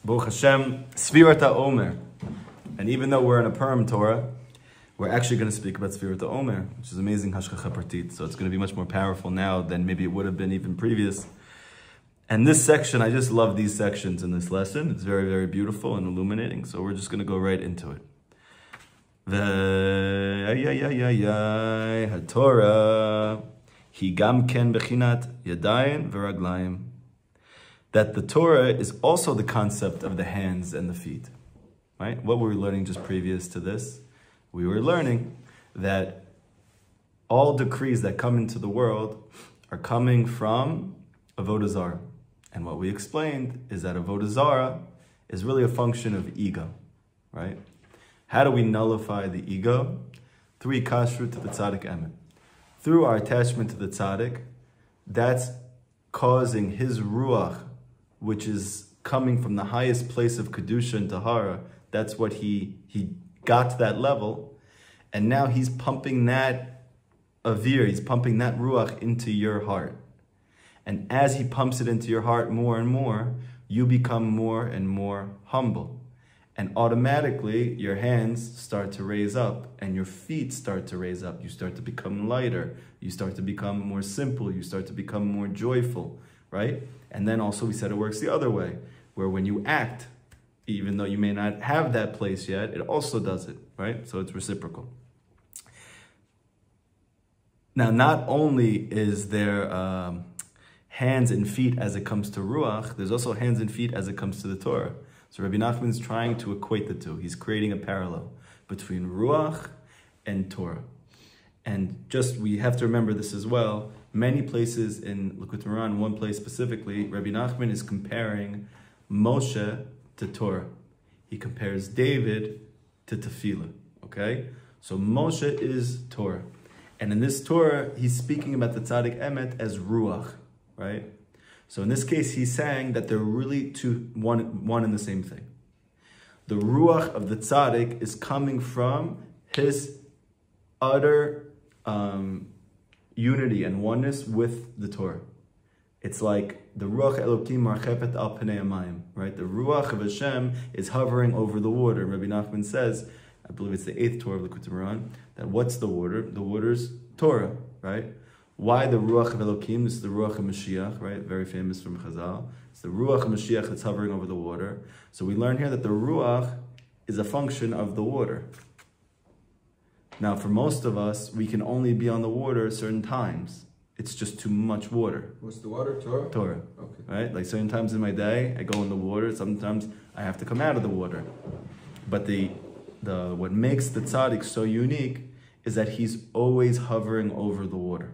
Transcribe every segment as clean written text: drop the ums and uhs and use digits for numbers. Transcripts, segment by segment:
Baruch Hashem, Sfirat HaOmer. And even though we're in a Purim Torah, we're actually going to speak about Sfirat HaOmer, which is amazing Hashgacha Partit. So it's going to be much more powerful now than maybe it would have been even previous. And this section, I just love these sections in this lesson. It's very, very beautiful and illuminating. So we're just going to go right into it. HaTorah, Hi Gam Ken Bechinat Yadayin V'Raglayim. That the Torah is also the concept of the hands and the feet. Right? What were we learning just previous to this? We were learning that all decrees that come into the world are coming from Avodah Zarah. And what we explained is that Avodah Zarah is really a function of ego. Right? How do we nullify the ego? Through kashrut to the tzaddik emet. Through our attachment to the tzaddik, that's causing his ruach, which is coming from the highest place of kedusha and tahara. That's what he got to that level, and now he's pumping that avir, he's pumping that ruach into your heart. And as he pumps it into your heart more and more, you become more and more humble. And automatically, your hands start to raise up and your feet start to raise up. You start to become lighter. You start to become more simple. You start to become more joyful, right? And then also we said it works the other way, where when you act, even though you may not have that place yet, it also does it, right? So it's reciprocal. Now, not only is there hands and feet as it comes to ruach, there's also hands and feet as it comes to the Torah. So Rabbi Nachman is trying to equate the two. He's creating a parallel between ruach and Torah. And just, we have to remember this as well. Many places in Likutey Moharan, one place specifically, Rabbi Nachman is comparing Moshe to Torah. He compares David to Tefillah, okay? So Moshe is Torah. And in this Torah, he's speaking about the tzaddik emet as ruach, right? So in this case, he's saying that they're really one and the same thing. The ruach of the tzaddik is coming from his utter unity and oneness with the Torah. It's like the ruach Elokim marchepet al pnei hamayim, right? The ruach of Hashem is hovering over the water. Rabbi Nachman says, I believe it's the 8th Torah of Likutey Moharan, that what's the water? The water's Torah, right? Why the ruach of Elokim? This is the ruach of Mashiach, right? Very famous from Chazal. It's the ruach of Mashiach that's hovering over the water. So we learn here that the ruach is a function of the water. Now, for most of us, we can only be on the water at certain times. It's just too much water. What's the water? Torah? Torah. Okay. Right? Like certain times in my day, I go in the water. Sometimes I have to come out of the water. But what makes the tzaddik so unique is that he's always hovering over the water.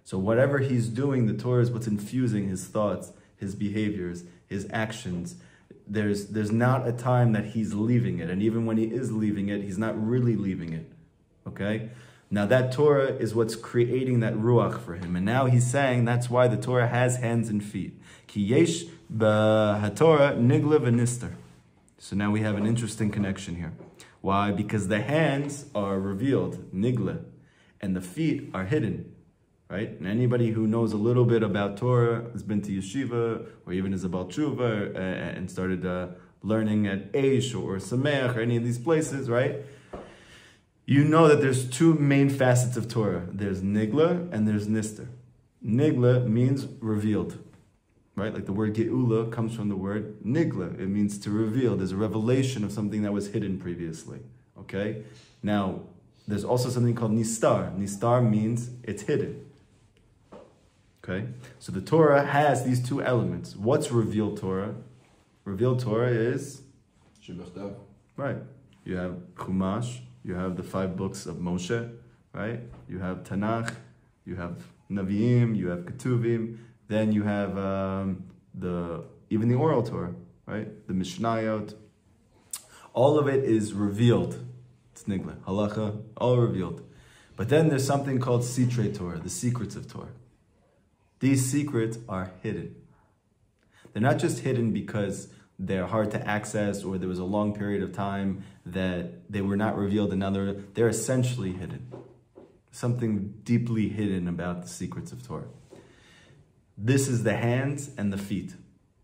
So whatever he's doing, the Torah is what's infusing his thoughts, his behaviors, his actions. There's not a time that he's leaving it. And even when he is leaving it, he's not really leaving it. Okay? Now that Torah is what's creating that ruach for him. And now he's saying that's why the Torah has hands and feet. Ki yesh b'haTorah nigla v'nister. So now we have an interesting connection here. Why? Because the hands are revealed, nigla, and the feet are hidden. Right? And anybody who knows a little bit about Torah, has been to yeshiva, or even is a Baal Tshuva, and started learning at Eish or Sameach or any of these places, right? You know that there's two main facets of Torah. There's nigla and there's nister. Nigla means revealed, right? Like the word geula comes from the word nigla. It means to reveal. There's a revelation of something that was hidden previously, okay? Now, there's also something called nistar. Nistar means it's hidden. Okay, so the Torah has these two elements. What's revealed Torah? Revealed Torah is Shebachtav. Right. You have Chumash, you have the 5 books of Moshe, right? You have Tanakh, you have Naviim, you have Ketuvim, then you have even the oral Torah, right? The Mishnayot. All of it is revealed. It's Nigla, Halacha, all revealed. But then there's something called Sitrei Torah, the secrets of Torah. These secrets are hidden. They're not just hidden because they're hard to access or there was a long period of time that they were not revealed, and now they're essentially hidden. Something deeply hidden about the secrets of Torah. This is the hands and the feet.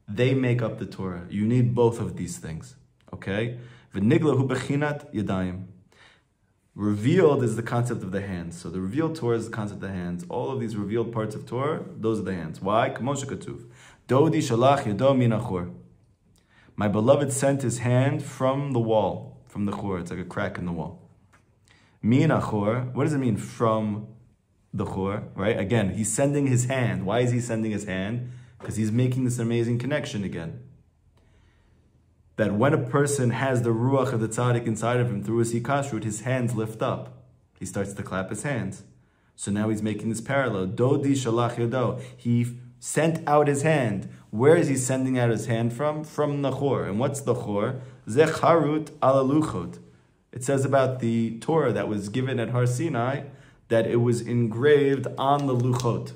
They make up the Torah. You need both of these things. Okay? V'niglahu bechinat yadayim. Revealed is the concept of the hands. So the revealed Torah is the concept of the hands. All of these revealed parts of Torah, those are the hands. Why? K'moshe katuv. Dodi shalach yado min achor. My beloved sent his hand from the wall, from the chor. It's like a crack in the wall. Min achor. What does it mean from the chor? Right? Again, he's sending his hand. Why is he sending his hand? Because he's making this amazing connection again. That when a person has the ruach of the tzaddik inside of him through his hikashrut, his hands lift up. He starts to clap his hands. So now he's making this parallel. Dodi shalach yodo. He sent out his hand. Where is he sending out his hand from? From the chor. And what's the chor? Zeh charut ala luchot. It says about the Torah that was given at Har Sinai that it was engraved on the luchot.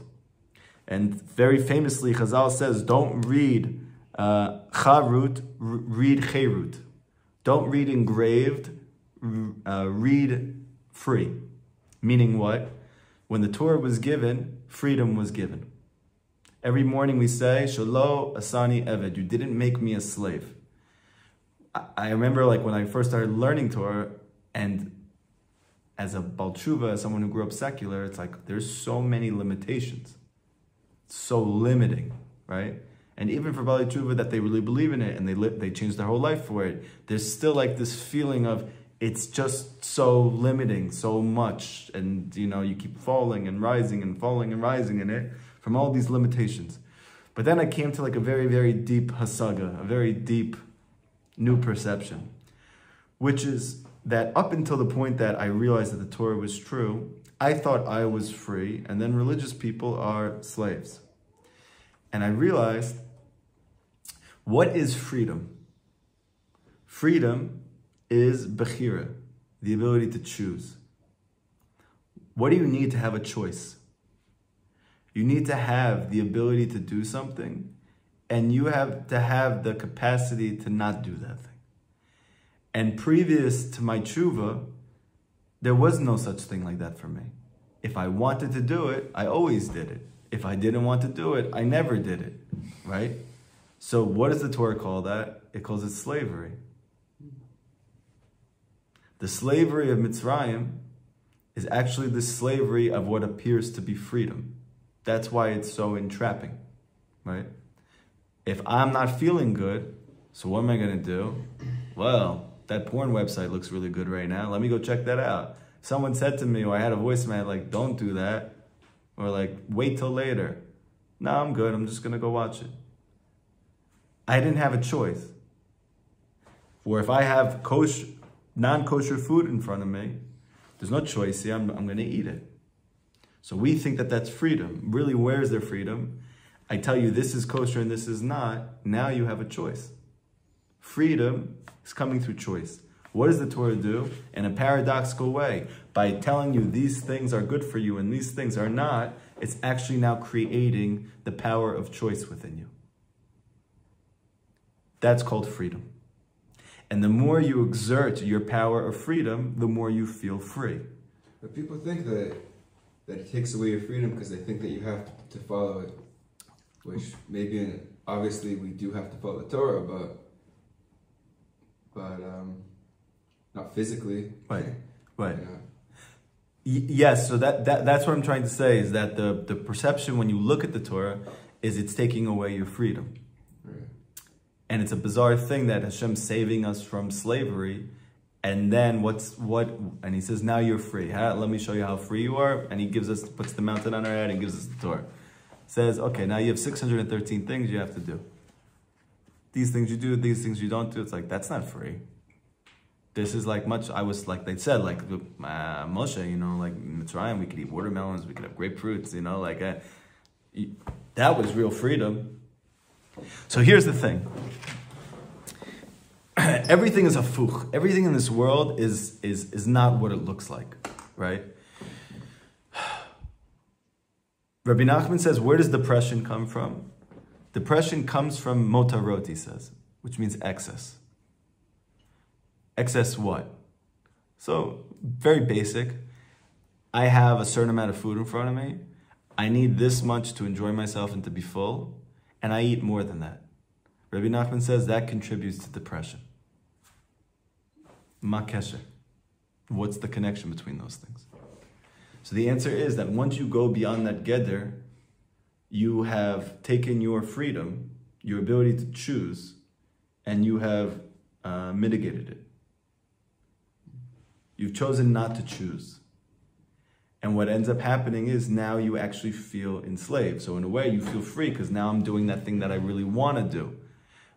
And very famously, Chazal says, don't read charut, read cherut. Don't read engraved, read free. Meaning what? When the Torah was given, freedom was given. Every morning we say, Shalo asani eved, you didn't make me a slave. I remember like when I first started learning Torah, and as a Baal Tshuva, as someone who grew up secular, it's like there's so many limitations. It's so limiting, right? And even for Baal Tshuva that they really believe in it and they change their whole life for it, there's still like this feeling of it's just so limiting, so much, and you keep falling and rising and falling and rising in it from all these limitations. But then I came to like a very, very deep hasaga, a very deep new perception, which is that up until the point that I realized that the Torah was true, I thought I was free, and then religious people are slaves. And I realized, what is freedom? Freedom is bechira, the ability to choose. What do you need to have a choice? You need to have the ability to do something, and you have to have the capacity to not do that thing. And previous to my tshuva, there was no such thing like that for me. If I wanted to do it, I always did it. If I didn't want to do it, I never did it, right? So what does the Torah call that? It calls it slavery. The slavery of Mitzrayim is actually the slavery of what appears to be freedom. That's why it's so entrapping, right? If I'm not feeling good, so what am I going to do? Well, that porn website looks really good right now. Let me go check that out. Someone said to me, or I had a voicemail like, don't do that. Or like, wait till later. No, I'm good. I'm just going to go watch it. I didn't have a choice. Or if I have non-kosher food in front of me, there's no choice here. I'm going to eat it. So we think that that's freedom. Really, where is their freedom? I tell you this is kosher and this is not. Now you have a choice. Freedom is coming through choice. What does the Torah do? In a paradoxical way, by telling you these things are good for you and these things are not, it's actually now creating the power of choice within you. That's called freedom. And the more you exert your power of freedom, the more you feel free. But people think that it takes away your freedom because they think that you have to follow it, which maybe, obviously we do have to follow the Torah, but not physically. Right, right. Yes, so that's what I'm trying to say, is that the perception when you look at the Torah is it's taking away your freedom. Right. And it's a bizarre thing that Hashem's saving us from slavery, and then and he says, now you're free. Let me show you how free you are. And he puts the mountain on our head and gives us the Torah. Says, okay, now you have 613 things you have to do. These things you do, these things you don't do. It's like, that's not free. This is like they said, like Moshe, like in Mitzrayim, we could eat watermelons, we could have grapefruits, that was real freedom. So here's the thing. Everything is hafuch. Everything in this world is not what it looks like, right? Rabbi Nachman says, where does depression come from? Depression comes from motarot, he says, which means excess. Excess what? So, very basic. I have a certain amount of food in front of me. I need this much to enjoy myself and to be full, and I eat more than that. Rabbi Nachman says that contributes to depression. Ma kesher. What's the connection between those things? So the answer is that once you go beyond that geder, you have taken your freedom, your ability to choose, and you have mitigated it. You've chosen not to choose. And what ends up happening is now you actually feel enslaved. So in a way, you feel free because now I'm doing that thing that I really want to do.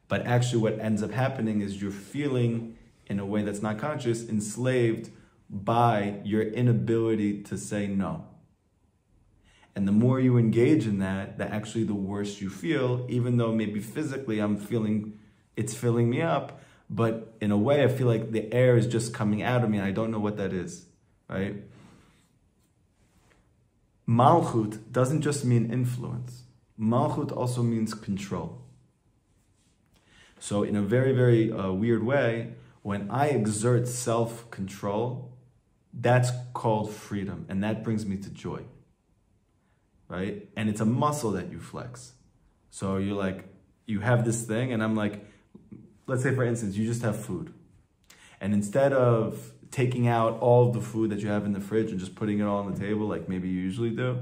But actually what ends up happening is you're feeling, in a way that's not conscious, enslaved by your inability to say no. And the more you engage in that, actually the worse you feel, even though maybe physically I'm feeling, it's filling me up, but in a way I feel like the air is just coming out of me and I don't know what that is, right? Malchut doesn't just mean influence. Malchut also means control. So in a very, very weird way, when I exert self-control, that's called freedom, and that brings me to joy, right? And it's a muscle that you flex. So you're like, you have this thing, and I'm like, let's say for instance, you just have food. And instead of taking out all of the food that you have in the fridge and just putting it all on the table like maybe you usually do,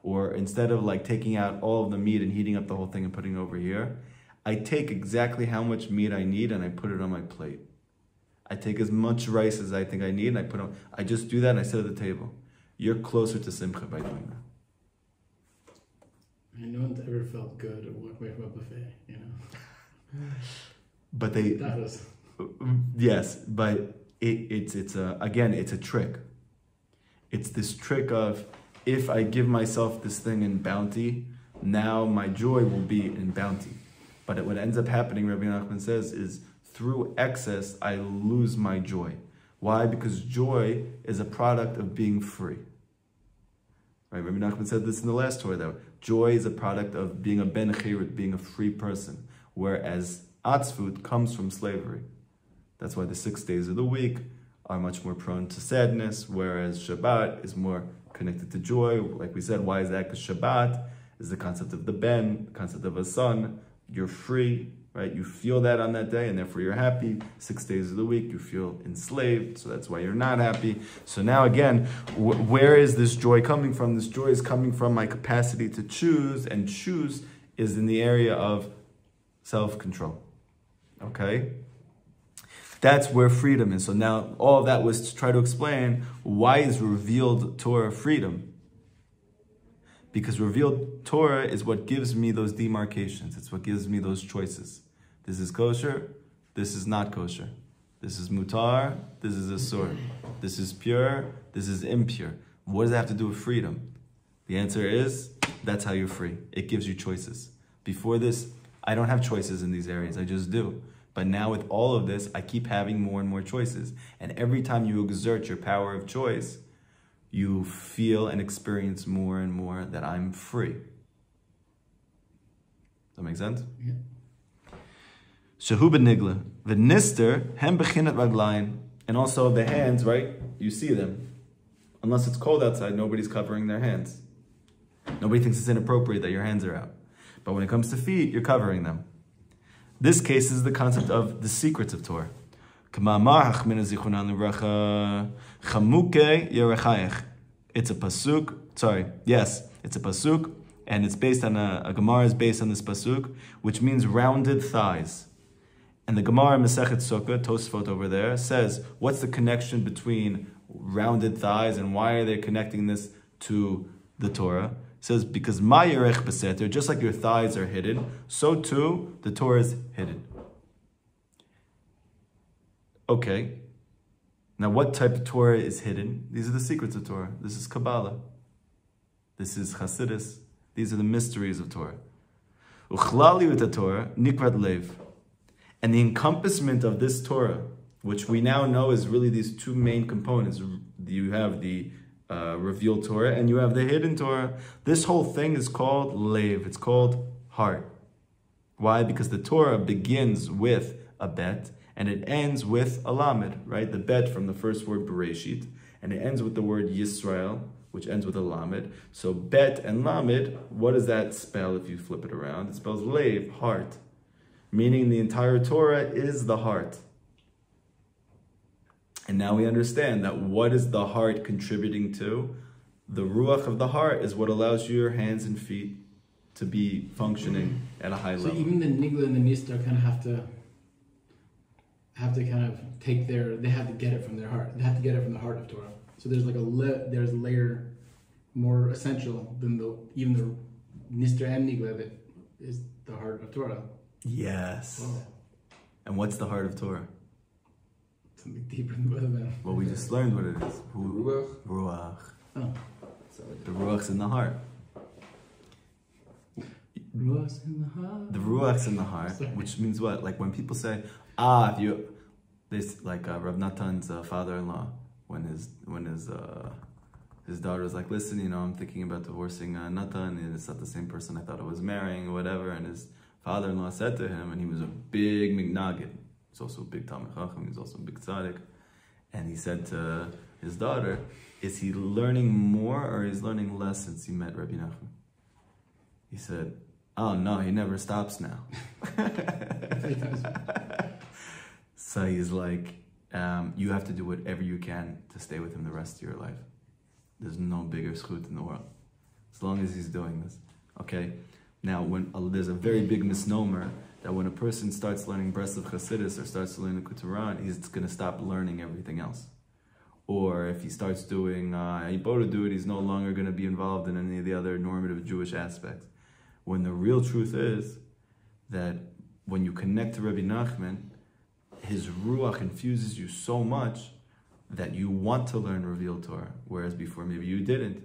or instead of like taking out all of the meat and heating up the whole thing and putting it over here, I take exactly how much meat I need and I put it on my plate. I take as much rice as I think I need and I just do that and I sit at the table. You're closer to simcha by doing that. No one's ever felt good to walk away from a buffet, you know? But they... That was... Yes, but it's a trick. It's this trick of, if I give myself this thing in bounty, now my joy will be in bounty. But what ends up happening, Rabbi Nachman says, is through excess, I lose my joy. Why? Because joy is a product of being free. Right? Rabbi Nachman said this in the last Torah, though. Joy is a product of being a ben chirut, being a free person. Whereas atzvut comes from slavery. That's why the 6 days of the week are much more prone to sadness, whereas Shabbat is more connected to joy. Like we said, why is that? Because Shabbat is the concept of the ben, the concept of a son. You're free, right? You feel that on that day, and therefore you're happy. 6 days of the week, you feel enslaved, so that's why you're not happy. So now again, where is this joy coming from? This joy is coming from my capacity to choose, and choose is in the area of self-control, okay? That's where freedom is. So now all of that was to try to explain why is revealed Torah freedom. Because revealed Torah is what gives me those demarcations. It's what gives me those choices. This is kosher. This is not kosher. This is mutar. This is asur. This is pure. This is impure. What does that have to do with freedom? The answer is, that's how you're free. It gives you choices. Before this, I don't have choices in these areas. I just do. But now with all of this, I keep having more and more choices. And every time you exert your power of choice, you feel and experience more and more that I'm free. Does that make sense? Yeah. Shehu benigla. V'nister hem bechinat raglayin. And also the hands, right? You see them. Unless it's cold outside, nobody's covering their hands. Nobody thinks it's inappropriate that your hands are out. But when it comes to feet, you're covering them. This case is the concept of the secrets of Torah. It's a pasuk. It's a pasuk, and it's based on a Gemara is based on this pasuk, which means rounded thighs. And the Gemara Masechet Sukkah, Tosfot over there, says, what's the connection between rounded thighs and why are they connecting this to the Torah? It says, because ma yerech beseter, just like your thighs are hidden, so too the Torah is hidden. Okay. Now what type of Torah is hidden? These are the secrets of Torah. This is Kabbalah. This is Hasidus. These are the mysteries of Torah. Uchlali with the Torah, nikrat lev. And the encompassment of this Torah, which we now know is really these two main components. You have the revealed Torah, and you have the hidden Torah. This whole thing is called lev. It's called heart. Why? Because the Torah begins with a bet, and it ends with a lamed, right? The bet from the first word Bereshit, and it ends with the word Yisrael, which ends with a lamed. So bet and lamed, what does that spell if you flip it around? It spells lev, heart. meaning the entire Torah is the heart. And now we understand that what is the heart contributing to? The ruach of the heart is what allows your hands and feet to be functioning at a high level. So even the nigla and the nistar kind of have to kind of take they have to get it from their heart. They have to get it from the heart of Torah. So there's like there's a layer more essential than even the nistar and nigla that is the heart of Torah. Yes. Wow. And what's the heart of Torah? Something deeper than both of them. Well, we just learned what it is. Ruach. Ruach. Oh. The ruach's in the heart. Ruach's in the heart. The ruach's in the heart, which means what? Like when people say, if you, this like Rav Natan's father-in-law, when his daughter was like, listen, I'm thinking about divorcing Natan, and it's not the same person I thought I was marrying or whatever, and his father-in-law said to him, and he was a big mignagid. He's also a big Talmid Chacham, he's also a big tzaddik. And he said to his daughter, is he learning more or is learning less since he met Rabbi Nachman? He said, oh no, he never stops now. So he's like, you have to do whatever you can to stay with him the rest of your life. There's no bigger schut in the world. As long as he's doing this. Okay? Now, there's a very big misnomer that when a person starts learning Breslov Chassidus or starts learning Likutey, he's going to stop learning everything else. Or if he starts doing Ibodadut, he's no longer going to be involved in any of the other normative Jewish aspects. When the real truth is that when you connect to Rabbi Nachman, his ruach infuses you so much that you want to learn revealed Torah, whereas before maybe you didn't.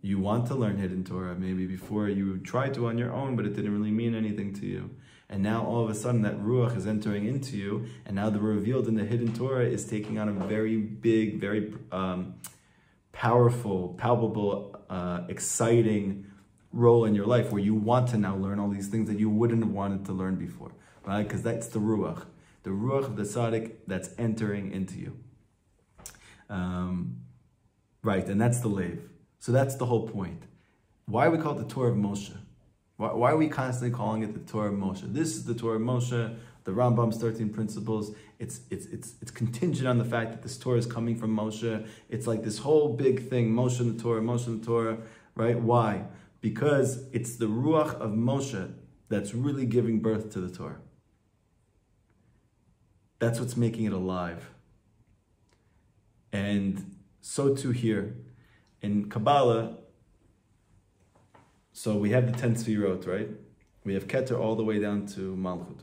You want to learn hidden Torah. Maybe before you tried to on your own, but it didn't really mean anything to you. And now all of a sudden that ruach is entering into you, and now the revealed in the hidden Torah is taking on a very big, very powerful, palpable, exciting role in your life where you want to now learn all these things that you wouldn't have wanted to learn before, right? Because that's the ruach of the tzaddik that's entering into you. Right, and that's the leiv. So that's the whole point. Why we call it the Torah of Moshe? Why are we constantly calling it the Torah of Moshe? This is the Torah of Moshe, the Rambam's 13 principles. It's contingent on the fact that this Torah is coming from Moshe. It's like this whole big thing, Moshe and the Torah, Moshe and the Torah, right? Why? Because it's the Ruach of Moshe that's really giving birth to the Torah. That's what's making it alive. And so too here. In Kabbalah, so we have the 10 Sfirot, right? We have Keter all the way down to Malchut.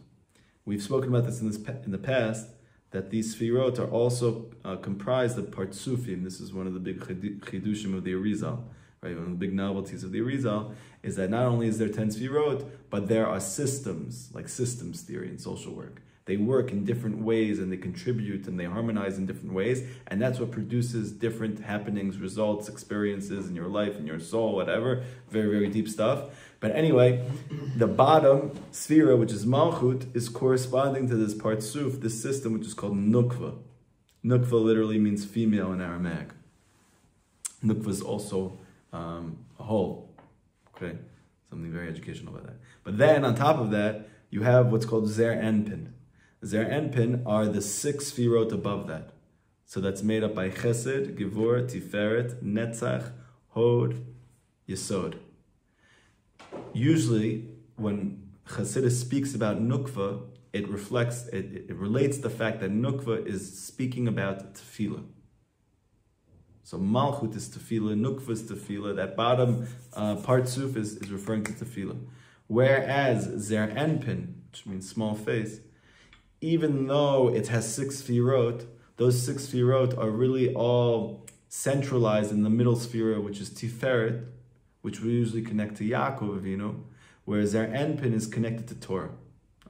We've spoken about this in the past, that these Sfirot are also comprised of Partsufim. This is one of the big chidushim of the Arizal, right? One of the big novelties of the Arizal is that not only is there 10 Sfirot, but there are systems, like systems theory in social work. They work in different ways and they contribute and they harmonize in different ways. And that's what produces different happenings, results, experiences in your life, in your soul, whatever. Very, very deep stuff. But anyway, the bottom sphera, which is Malchut, is corresponding to this Partsuf, this system, which is called Nukva. Nukva literally means female in Aramaic. Nukva is also a hole. Okay? Something very educational about that. But then on top of that, you have what's called Zer Enpin. Zer Enpin are the 6 Sfirot above that. So that's made up by Chesed, Gevur, Tiferet, Netzach, Hod, Yesod. Usually, when Chassidus speaks about Nukva, it relates the fact that Nukva is speaking about Tefillah. So Malchut is Tefillah, Nukva is Tefillah, that bottom Partsuf is referring to Tefillah. Whereas Zer Enpin, which means small face, even though it has 6 Sfirot, those 6 Sfirot are really all centralized in the middle Sfira, which is Tiferet, which we usually connect to Yaakov Avinu, whereas Zer Enpin is connected to Torah.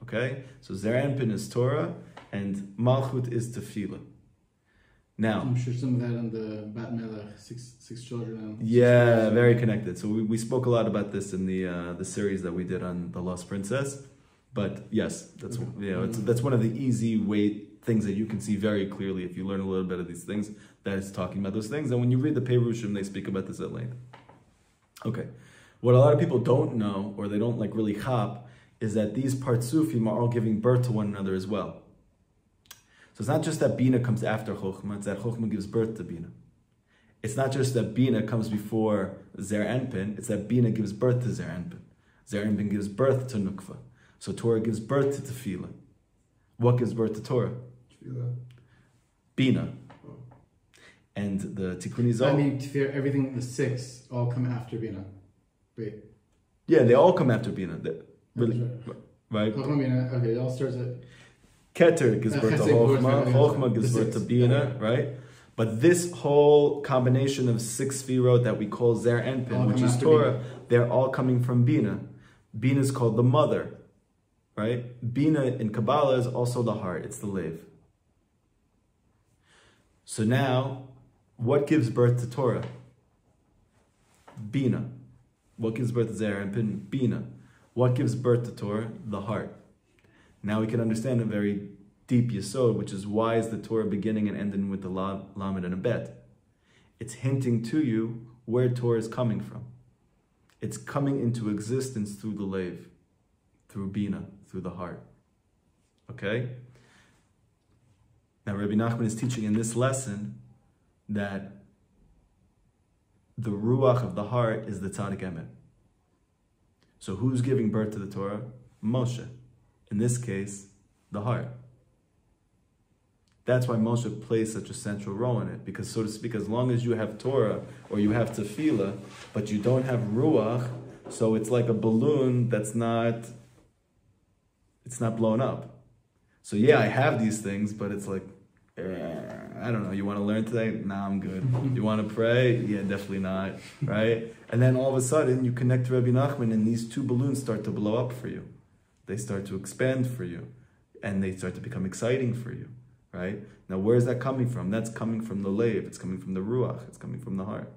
Okay? So Zer Enpin is Torah, and Malchut is Tefillah. Now, I'm sure some of that on the Bat Melech, six children. Yeah, very connected. So we spoke a lot about this in the series that we did on the Lost Princess. But yes, that's that's one of the easy things that you can see very clearly if you learn a little bit of these things, that it's talking about those things. And when you read the Perushim, they speak about this at length. Okay. What a lot of people don't know, or they don't really chop, is that these partsufim are all giving birth to one another as well. So it's not just that Bina comes after Chokhmah, it's that Chokhmah gives birth to Bina. It's not just that Bina comes before Zer Anpin, it's that Bina gives birth to Zer Anpin. Zer Anpin gives birth to Nukva. So Torah gives birth to Tefillah. What gives birth to Torah? Tefillah. Bina. And the Tikkun Izal. I mean, everything, the 6 all come after Bina. Wait. Yeah, they all come after Bina. Really, right? Okay, it all starts at... Keter gives birth to Chokhmah. Chokhmah gives birth to Bina, right? But this whole combination of 6 Sfirot that we call Zer Anpin, which is Torah, Bina. They're all coming from Bina. Bina is called the mother, right? Bina in Kabbalah is also the heart. It's the Lev. So now, what gives birth to Torah? Bina. What gives birth to Zer Anpin? Bina. What gives birth to Torah? The heart. Now we can understand a very deep yesod, which is why is the Torah beginning and ending with the lamed and a bet? It's hinting to you where Torah is coming from. It's coming into existence through the Lev, through Bina, through the heart. Okay? Now Rabbi Nachman is teaching in this lesson that the ruach of the heart is the tzaddik emet. So who's giving birth to the Torah? Moshe. In this case, the heart. That's why Moshe plays such a central role in it. Because, so to speak, as long as you have Torah or you have tefillah, but you don't have ruach, so it's like a balloon that's not blown up. So yeah, I have these things, but it's like, I don't know, you want to learn today? Nah, I'm good. You want to pray? Yeah, definitely not, right? And then all of a sudden, you connect to Rabbi Nachman and these 2 balloons start to blow up for you. They start to expand for you, and they start to become exciting for you, right? Now, where is that coming from? That's coming from the Lev. It's coming from the Ruach. It's coming from the heart.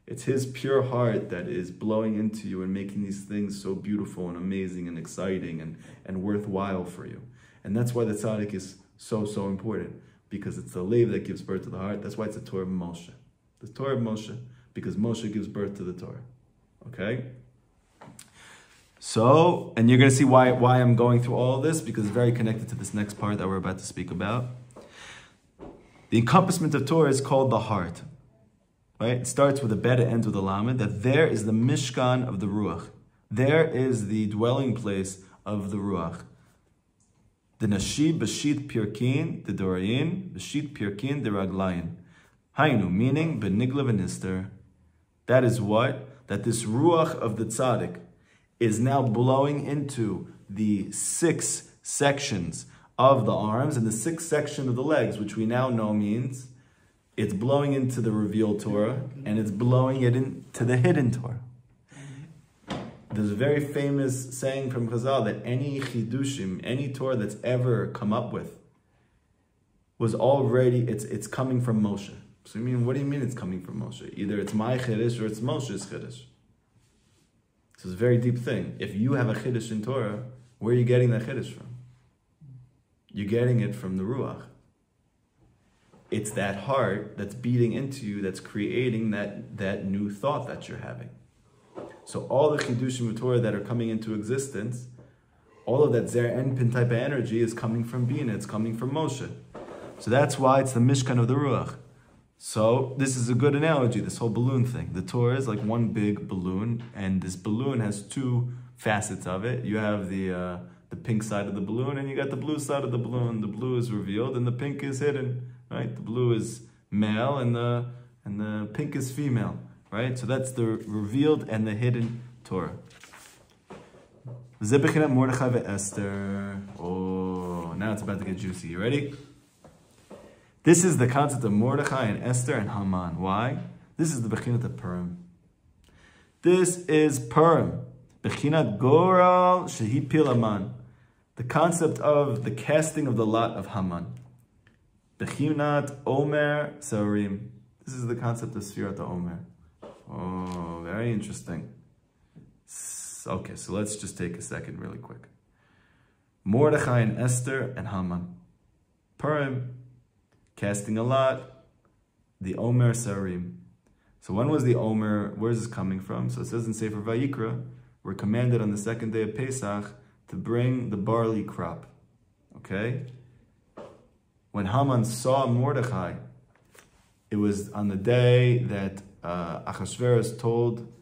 It's his pure heart that is blowing into you and making these things so beautiful and amazing and exciting and worthwhile for you. And that's why the tzaddik is so important, because it's the Lev that gives birth to the heart. That's why it's the Torah of Moshe. The Torah of Moshe, because Moshe gives birth to the Torah. Okay? So, and you're going to see why I'm going through all of this, because it's very connected to this next part that we're about to speak about. The encompassment of Torah is called the heart. Right? It starts with a bet, it ends with a lamed, that there is the mishkan of the ruach. There is the dwelling place of the ruach. The nashib b'shit pirkin, the dorayin, b'shit pirkin, the raglayin. Hainu, meaning, benigla v'nister. That is what? That this ruach of the tzaddik is now blowing into the 6 sections of the arms and the 6th section of the legs, which we now know means it's blowing into the revealed Torah and it's blowing it into the hidden Torah. There's a very famous saying from Chazal that any chidushim, any Torah that's ever come up with, was already, it's coming from Moshe. So what do you mean it's coming from Moshe? Either it's my chiddush or it's Moshe's chiddush. So it's a very deep thing. If you have a chiddush in Torah, where are you getting that chiddush from? You're getting it from the Ruach. It's that heart that's beating into you that's creating that new thought that you're having. So all the chidushim of Torah that are coming into existence, all of that Zer Enpin type of energy is coming from Bina, it's coming from Moshe. So that's why it's the Mishkan of the Ruach. So this is a good analogy, this whole balloon thing. The Torah is like one big balloon, and this balloon has 2 facets of it. You have the pink side of the balloon, and you got the blue side of the balloon. The blue is revealed, and the pink is hidden. Right? The blue is male, and the pink is female. Right? So that's the revealed and the hidden Torah. Zebechinat Mordechai ve'Esther. Oh, now it's about to get juicy. You ready? This is the concept of Mordechai and Esther and Haman. Why? This is the Bechinat of Purim. This is Purim. Bechinat Goral Shehipil Haman. The concept of the casting of the lot of Haman. Bechinat Omer Sarim. This is the concept of Sfirat Omer. Oh, very interesting. Okay, so let's just take a second really quick. Mordechai and Esther and Haman. Purim. Casting a lot, the Omer Sarim. So when was the Omer, where is this coming from? So it says in Sefer Vayikra, we're commanded on the 2nd day of Pesach to bring the barley crop. Okay? When Haman saw Mordechai, it was on the day that Achashverosh told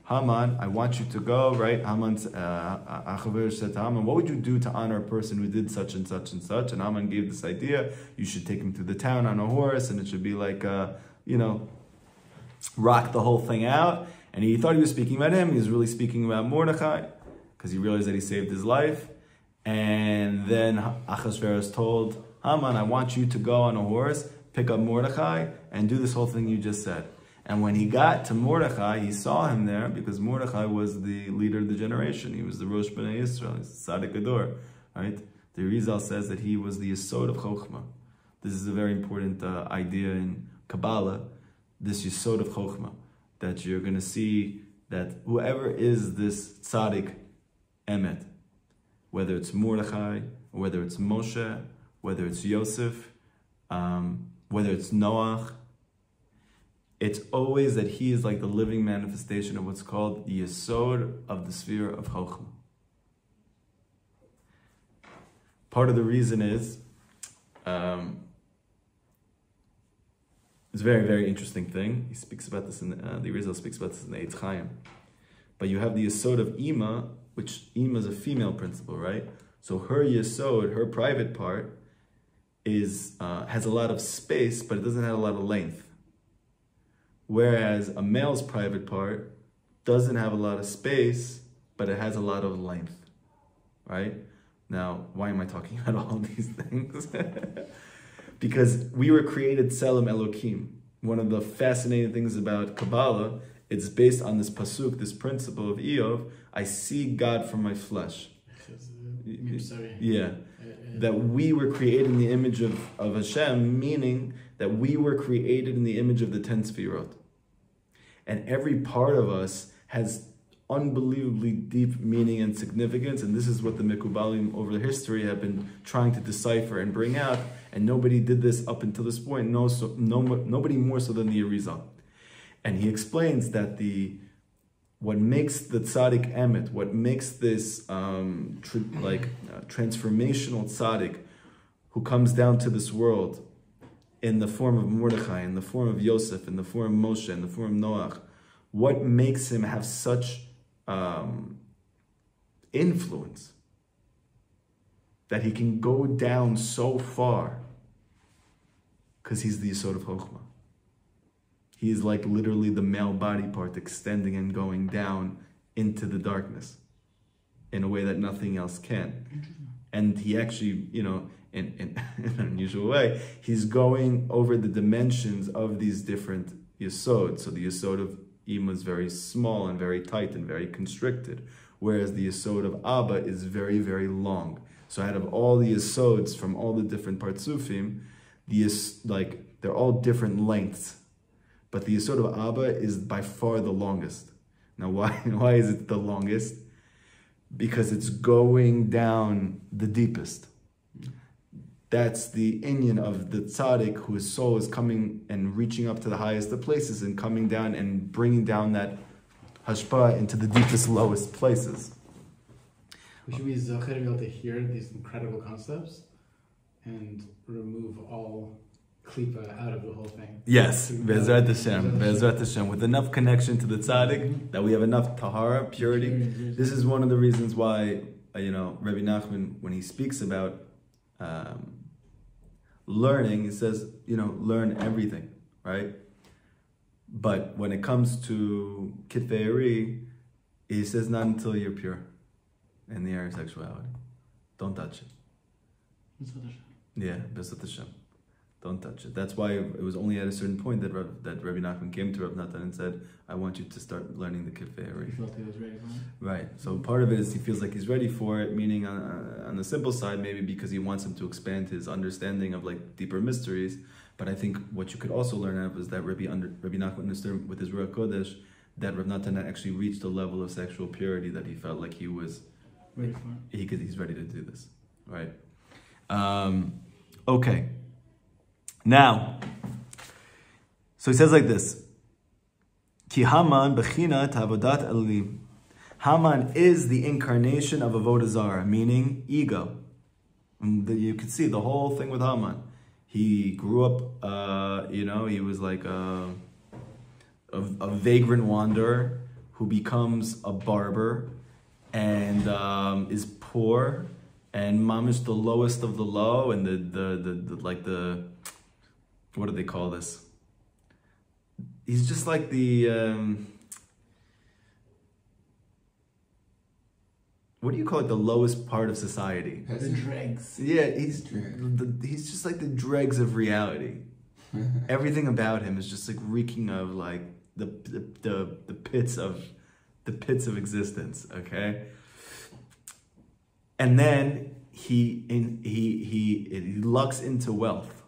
Haman, I want you to go, right? Achashverosh said to Haman, what would you do to honor a person who did such and such and such? And Haman gave this idea, you should take him to the town on a horse, and it should be like, rock the whole thing out. And he thought he was speaking about him, he was really speaking about Mordechai, because he realized that he saved his life. And then Achashverosh told Haman, I want you to go on a horse, pick up Mordechai, and do this whole thing you just said. And when he got to Mordechai, he saw him there because Mordechai was the leader of the generation. He was the Rosh B'nai Yisrael, he's the Tzaddik Gador, right? The Rizal says that he was the Yesod of Chokhmah. This is a very important idea in Kabbalah, this Yesod of Chokhmah, that you're going to see that whoever is this Tzaddik Emet, whether it's Mordechai, or whether it's Moshe, whether it's Yosef, whether it's Noach, it's always that he is like the living manifestation of what's called the Yesod of the sphere of Chokhmah. Part of the reason is, it's a very, very interesting thing. He speaks about this in the Rizal speaks about this in the Eitz Chaim. But you have the Yesod of Ima, which Ima is a female principle, right? So her Yesod, her private part, has a lot of space, but it doesn't have a lot of length. Whereas a male's private part doesn't have a lot of space, but it has a lot of length, right? Now, why am I talking about all these things? Because we were created Tselem Elokim. One of the fascinating things about Kabbalah, it's based on this pasuk, this principle of Eov, I see God from my flesh. Yeah. That we were created in the image of Hashem, meaning that we were created in the image of the 10 Sfirot. And every part of us has unbelievably deep meaning and significance, and this is what the Mekubalim over history have been trying to decipher and bring out, and nobody did this up until this point, nobody more so than the Arizal. And he explains that what makes the tzaddik emet, what makes this transformational tzaddik who comes down to this world in the form of Mordechai, in the form of Yosef, in the form of Moshe, in the form of Noach, what makes him have such influence that he can go down so far? Because he's the Yesod of Chokhmah. He is like literally the male body part extending and going down into the darkness in a way that nothing else can. And he actually, in an unusual way, he's going over the dimensions of these different Yesod. So the Yesod of Ima is very small and very tight and very constricted, whereas the Yesod of Abba is very, very long. So out of all the Yesods from all the different Partsufim, they're all different lengths. But the Yesod of Abba is by far the longest. Now, why is it the longest? Because it's going down the deepest. That's the inyan of the tzaddik, whose soul is coming and reaching up to the highest of places and coming down and bringing down that hashpah into the deepest, lowest places. We should be zocher to be able to hear these incredible concepts and remove all klipa out of the whole thing. Yes, Be'ezrat Hashem, Be'ezrat Hashem, with enough connection to the tzaddik, that we have enough tahara, purity. This is one of the reasons why, Rabbi Nachman, when he speaks about learning, he says, learn everything, right? But when it comes to Kitvei Ari, he says not until you're pure in the area of sexuality. Don't touch it. Yeah, Be'ezrat Hashem. Don't touch it. That's why it was only at a certain point that Rabbi Nachman came to Rav Natan and said, I want you to start learning the Kitvei Ari. He felt he was ready for it. Right. So part of it is he feels like he's ready for it, meaning on the simple side, maybe because he wants him to expand his understanding of deeper mysteries. But I think what you could also learn out of is that Rabbi Nachman understood with his Ruach Kodesh that Rav Natan actually reached a level of sexual purity that he felt like he was ready for it. He's ready to do this. Right. Okay. Now, so he says like this: Ki Haman b'chinat avodat elim. Haman is the incarnation of Avodah Zarah, meaning ego. And you can see the whole thing with Haman. He grew up, he was like a vagrant wanderer who becomes a barber and is poor and mamish the lowest of the low, and the what do they call this? He's just like the what do you call it? The lowest part of society. The dregs. Yeah, he's just like the dregs of reality. Everything about him is just like reeking of like the pits of existence. Okay, and then he lucks into wealth.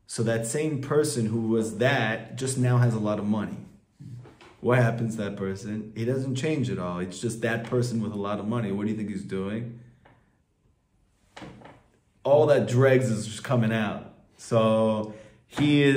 So that same person who was that just now has a lot of money. What happens to that person? He doesn't change at all. It's just that person with a lot of money. What do you think he's doing? All that dregs is just coming out. So he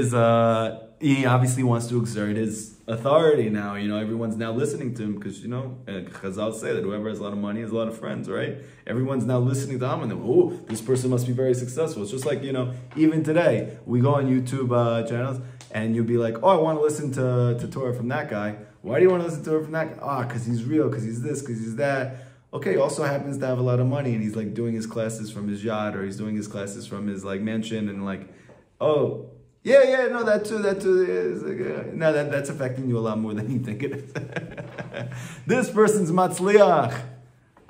obviously wants to exert his authority now. Everyone's now listening to him because, Chazal say that whoever has a lot of money has a lot of friends, right? Everyone's now listening to him and oh, this person must be very successful. It's just like, even today, we go on YouTube channels and you'll be like, oh, I want to listen to Torah from that guy. Why do you want to listen to Torah from that guy? Because he's real, because he's this, because he's that. Okay, also happens to have a lot of money and he's like doing his classes from his yacht or he's doing his classes from his like mansion and like, oh, yeah, no, that too. No, that's affecting you a lot more than you think it is. This person's matzliach.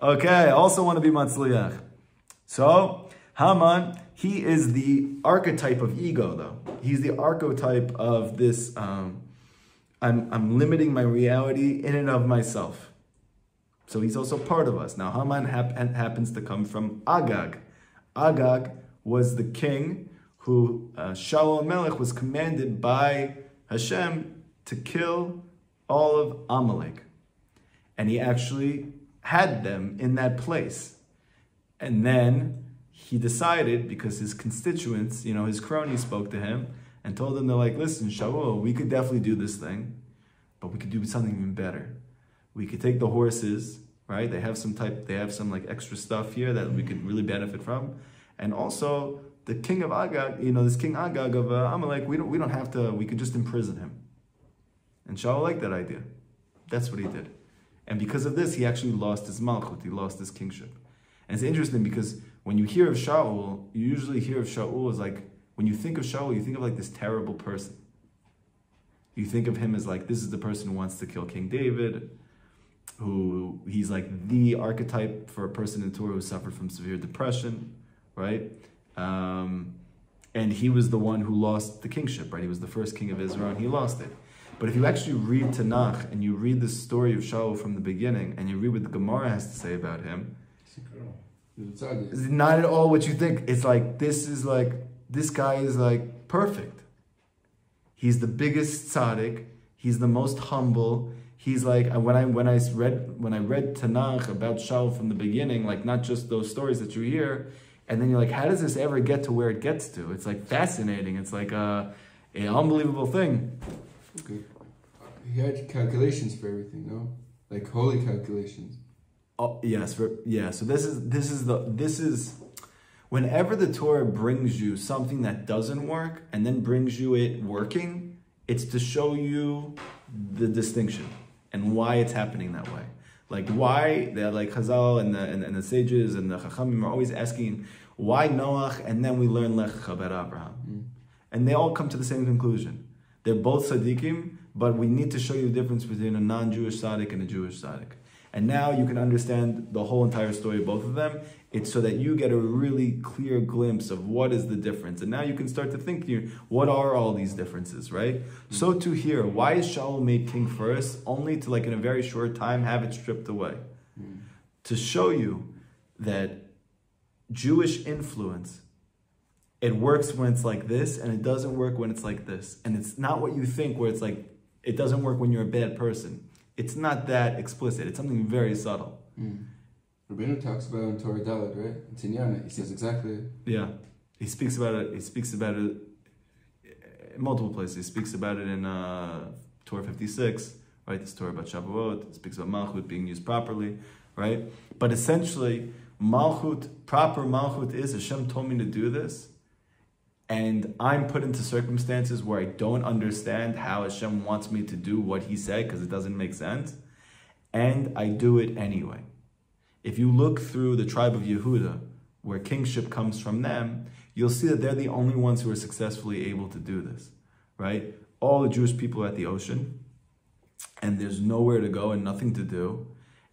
Okay, I also want to be matzliach. So, Haman, he is the archetype of ego, though. He's the archetype of this, I'm limiting my reality in and of myself. So he's also part of us. Now, Haman happens to come from Agag. Agag was the king who Shaul Melech was commanded by Hashem to kill all of Amalek. And he actually had them in that place. And then he decided, because his constituents, his cronies spoke to him and told him, they're like, listen, Shaul, we could definitely do this thing, but we could do something even better. We could take the horses, right? They have some like extra stuff here that we could really benefit from. And also, the king of Agag, this king Agag of Amalek, we don't have to, we could just imprison him. And Shaul liked that idea. That's what he did. And because of this, he actually lost his malchut, he lost his kingship. And it's interesting because when you hear of Shaul, you usually hear of Shaul as like, when you think of Shaul, you think of like this terrible person. You think of him as like, this is the person who wants to kill King David, who he's like the archetype for a person in Torah who suffered from severe depression, right? And he was the one who lost the kingship, right? He was the first king of Israel and he lost it. But if you actually read Tanakh and you read the story of Shaul from the beginning and you read what the Gemara has to say about him, it's not at all what you think. It's like, this guy is like perfect. He's the biggest tzaddik. He's the most humble. He's like, when I read Tanakh about Shaul from the beginning, like not just those stories that you hear, and then you're like, how does this ever get to where it gets to? It's like fascinating. It's like an unbelievable thing. Okay. He had calculations for everything, no? Like holy calculations. Oh yes, So this is whenever the Torah brings you something that doesn't work and then brings you it working, it's to show you the distinction and why it's happening that way. Like why they're like Chazal and the sages and the Chachamim are always asking why Noach, and then we learn Lech Lecha about Abraham, and they all come to the same conclusion. They're both tzaddikim, but we need to show you the difference between a non-Jewish tzaddik and a Jewish tzaddik. And now you can understand the whole entire story of both of them. It's so that you get a really clear glimpse of what is the difference. And now you can start to think here, what are all these differences, right? So to here, why is Shaul made king first? Only to like in a very short time have it stripped away. To show you that Jewish influence, it works when it's like this and it doesn't work when it's like this. And it's not what you think where it's like, it doesn't work when you're a bad person. It's not that explicit. It's something very subtle. Rabbeinu talks about it in Torah Dalet, right? In Tinyana, he says exactly. Yeah, he speaks about it. He speaks about it in multiple places. He speaks about it in Torah 56, right? The story about Shavuot, it speaks about Malchut being used properly, right? But essentially, Malchut, proper Malchut is, Hashem told me to do this, and I'm put into circumstances where I don't understand how Hashem wants me to do what He said, because it doesn't make sense, and I do it anyway. If you look through the tribe of Yehuda, where kingship comes from them, you'll see that they're the only ones who are successfully able to do this, right? All the Jewish people are at the ocean, and there's nowhere to go and nothing to do,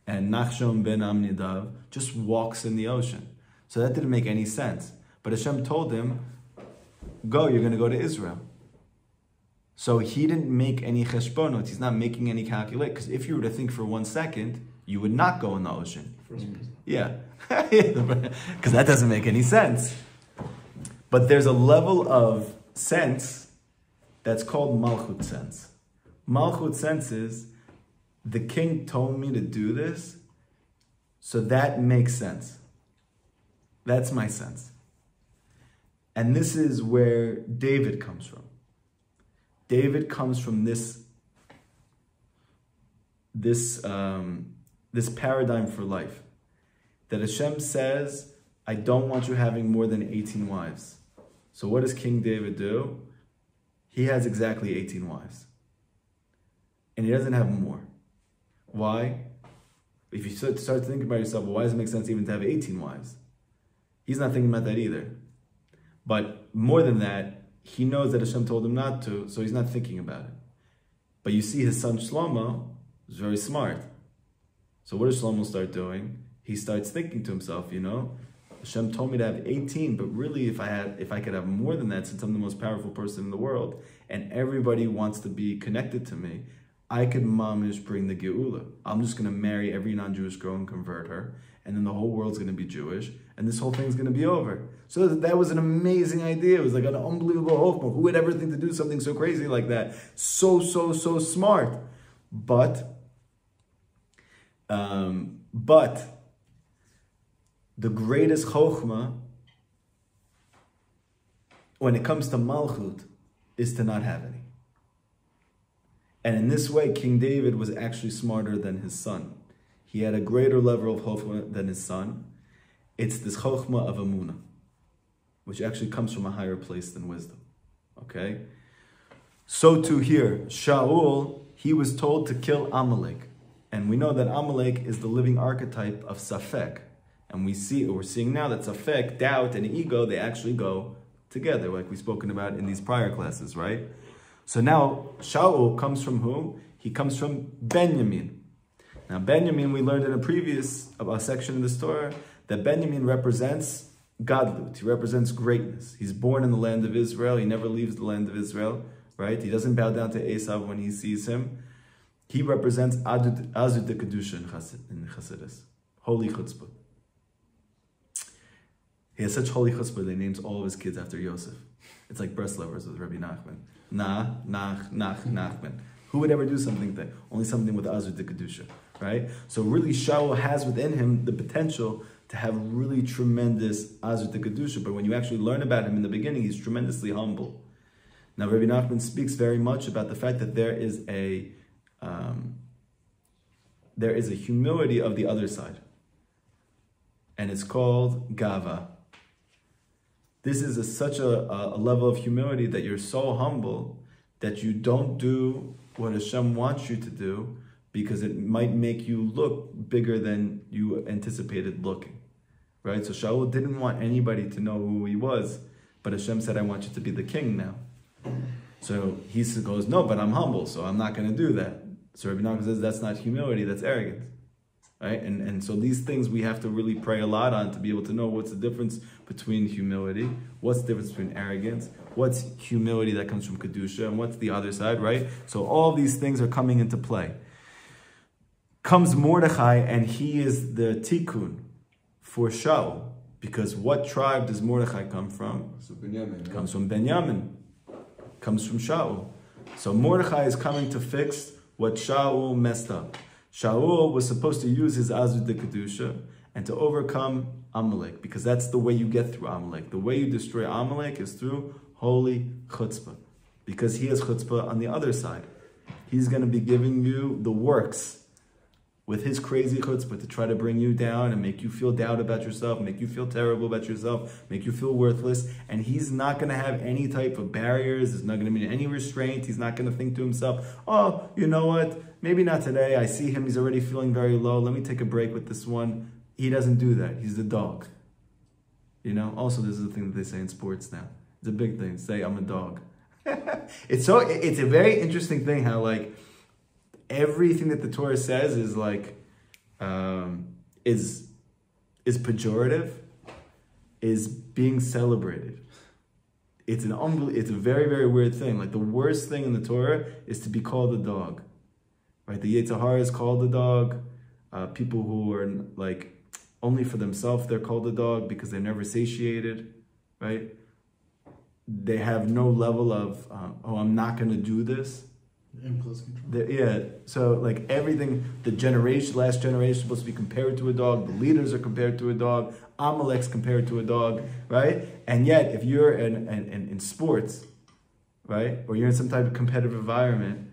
and Nachshon ben Amnidav just walks in the ocean. So that didn't make any sense. But Hashem told him, go, you're going to go to Israel. So he didn't make any cheshbonot, he's not making any calculate, because if you were to think for 1 second, you would not go in the ocean. Yeah, because that doesn't make any sense. But there's a level of sense that's called Malchut sense. Malchut sense is, the king told me to do this, so that makes sense. That's my sense. And this is where David comes from. David comes from this paradigm for life. That Hashem says, I don't want you having more than 18 wives. So what does King David do? He has exactly 18 wives. And he doesn't have more. Why? If you start thinking about yourself, well, why does it make sense even to have 18 wives? He's not thinking about that either. But more than that, he knows that Hashem told him not to, so he's not thinking about it. But you see his son Shlomo is very smart. So what does Shlomo start doing? He starts thinking to himself, Hashem told me to have 18, but really if I could have more than that, since I'm the most powerful person in the world, and everybody wants to be connected to me, I could mamish bring the Geula. I'm just going to marry every non-Jewish girl and convert her, and then the whole world's going to be Jewish, and this whole thing's going to be over. So that was an amazing idea. It was like an unbelievable hochma. Who would ever think to do something so crazy like that? So smart. But the greatest chokhmah when it comes to Malchut is to not have any. And in this way, King David was actually smarter than his son. He had a greater level of chokhmah than his son. It's this chokhmah of Amunah, which actually comes from a higher place than wisdom. Okay? So too here, Shaul, he was told to kill Amalek. And we know that Amalek is the living archetype of Safek. And we're seeing now that Safek, doubt, and ego, they actually go together, like we've spoken about in these prior classes, right? So now, Shaul comes from who? He comes from Benjamin. Now, Benjamin, we learned in a previous section in the Torah, that Benjamin represents Gadlut. He represents greatness. He's born in the land of Israel. He never leaves the land of Israel, right? He doesn't bow down to Esav when he sees him. He represents Azut de Kedusha in Chassidus, holy chutzpah. He has such holy chutzpah that he names all of his kids after Yosef. It's like Breslov with Rabbi Nachman. Nachman. Who would ever do something that? Only something with Azut de Kedusha, right? So really Shaul has within him the potential to have really tremendous Azut de Kedusha, but when you actually learn about him in the beginning, he's tremendously humble. Now Rabbi Nachman speaks very much about the fact that there is a humility of the other side. And it's called Gava. This is such a level of humility that you're so humble that you don't do what Hashem wants you to do because it might make you look bigger than you anticipated looking. Right? So Shaul didn't want anybody to know who he was, but Hashem said, I want you to be the king now. So he goes, no, but I'm humble, so I'm not going to do that. So Rabbi Nachman says, that's not humility, that's arrogance. Right? And so these things we have to really pray a lot on to be able to know what's the difference between humility, what's the difference between arrogance, what's humility that comes from Kedusha, and what's the other side, right? So all these things are coming into play. Comes Mordechai, and he is the tikkun for Shaul, because what tribe does Mordechai come from? So Benjamin, comes from Benjamin, comes from Shaul. So Mordechai is coming to fix what Shaul messed up. Shaul was supposed to use his Azut de Kedusha and to overcome Amalek, because that's the way you get through Amalek. The way you destroy Amalek is through holy chutzpah, because he has chutzpah on the other side. He's going to be giving you the works with his crazy chutzpah to try to bring you down and make you feel doubt about yourself, make you feel terrible about yourself, make you feel worthless. And he's not going to have any type of barriers. There's not going to be any restraint. He's not going to think to himself, oh, you know what? Maybe not today. I see him. He's already feeling very low. Let me take a break with this one. He doesn't do that. He's the dog. You know, also this is the thing that they say in sports now. It's a big thing. Say, I'm a dog. It's a very interesting thing how like everything that the Torah says is like, is pejorative, is being celebrated. It's a very, very weird thing. Like the worst thing in the Torah is to be called a dog, right? The Yetzer Hara is called a dog. People who are like only for themselves, they're called a dog because they're never satiated, right? They have no level of, oh, I'm not going to do this. Impulse control. Yeah, so like everything, last generation is supposed to be compared to a dog. The leaders are compared to a dog. Amalek's compared to a dog, right? And yet, if you're in sports, right, or you're in some type of competitive environment,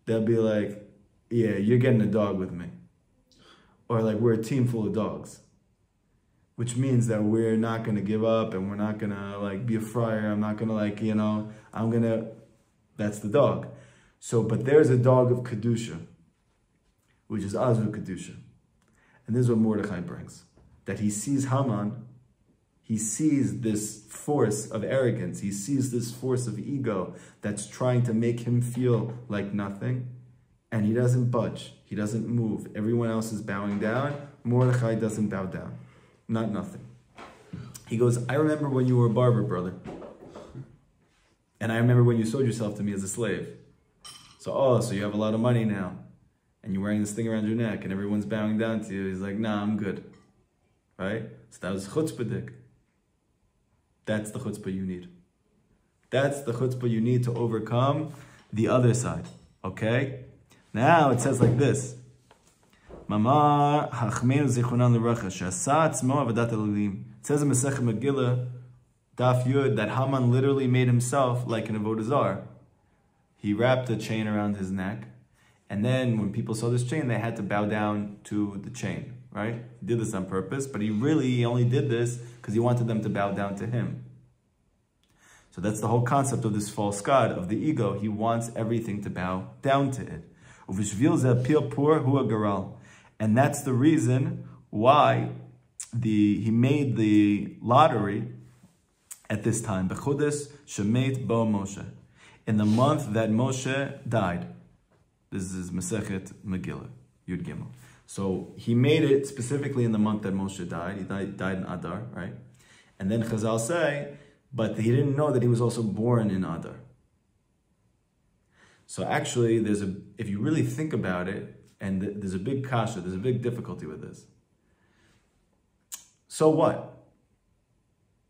they'll be like, yeah, you're getting a dog with me. Or like, we're a team full of dogs. Which means that we're not going to give up and we're not going to like be a friar. I'm not going to like, you know, that's the dog. So, but there's a dog of Kedusha, which is Azu Kedusha. And this is what Mordechai brings. That he sees Haman, he sees this force of arrogance, he sees this force of ego that's trying to make him feel like nothing, and he doesn't budge, he doesn't move. Everyone else is bowing down, Mordechai doesn't bow down. Not nothing. He goes, I remember when you were a barber, brother. And I remember when you sold yourself to me as a slave. So you have a lot of money now. And you're wearing this thing around your neck and everyone's bowing down to you. He's like, nah, I'm good. Right? So that was chutzpah. That's the chutzpah you need. That's the chutzpah you need to overcome the other side. Okay? Now it says like this. Mamar hachmenu zichronan l'racha she'asa atzmo avodat elolim. It says in Masechet Megillah, Daf Yud, that Haman literally made himself like an avodah zarah. He wrapped a chain around his neck, and then when people saw this chain, they had to bow down to the chain, right? He did this on purpose, but he only did this because he wanted them to bow down to him. So that's the whole concept of this false god, of the ego. He wants everything to bow down to it. And that's the reason why he made the lottery at this time. B'chodesh shemet bo Moshe. In the month that Moshe died. This is Masechet Megillah, Yud Gimel. So he made it specifically in the month that Moshe died. He died in Adar, right? And then Chazal say, but he didn't know that he was also born in Adar. So actually, if you really think about it, and there's a big kasha, there's a big difficulty with this. So what?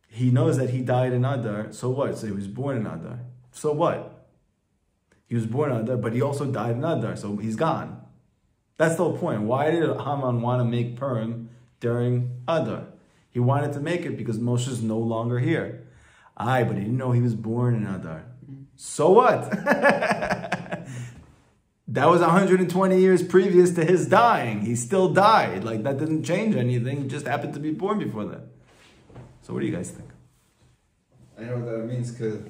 He knows that he died in Adar, so what? So he was born in Adar. So what? He was born in Adar, but he also died in Adar, so he's gone. That's the whole point. Why did Haman want to make Purim during Adar? He wanted to make it because Moshe's no longer here. But he didn't know he was born in Adar. So what? That was 120 years previous to his dying. He still died. Like, that didn't change anything. He just happened to be born before that. So what do you guys think? I know what that means because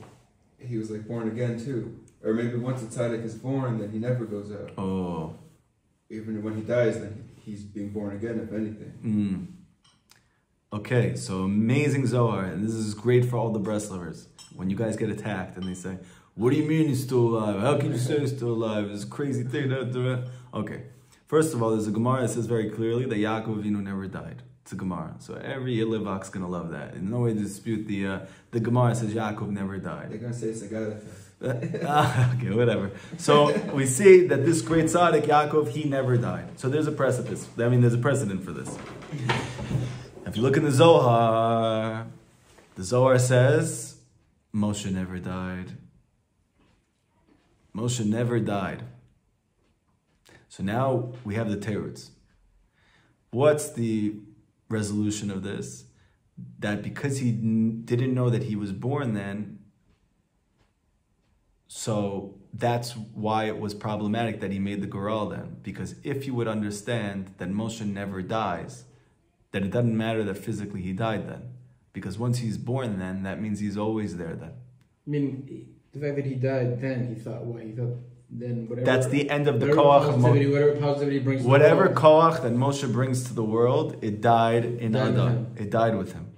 he was like born again too. Or maybe once a tzaddik is born, then he never goes out. Oh. Even when he dies, then he's being born again, if anything. Okay, so amazing Zohar. And this is great for all the Breslovers. When you guys get attacked and they say, what do you mean he's still alive? How can you say he's still alive? It's a crazy thing. Okay. First of all, there's a Gemara that says very clearly that Yaakov Avinu never died. It's a Gemara. So every Ilivak's going to love that. In no way to dispute the Gemara says Yaakov never died. They're going to say it's a guy okay, whatever. So we see that this great tzaddik, Yaakov, he never died. So there's a precipice. I mean, there's a precedent for this. If you look in the Zohar says Moshe never died. Moshe never died. So now we have the teruts. What's the resolution of this? That because he didn't know that he was born then, So that's why it was problematic that he made the Goral then. Because if you would understand that Moshe never dies, then it doesn't matter that physically he died then. Because once he's born then, that means he's always there then. I mean, the fact that he died then, he thought what? He thought then whatever... That's the end of the whatever koach. Whatever positivity brings to whatever the world. koach that Moshe brings to the world, it died in Adam. It died with him.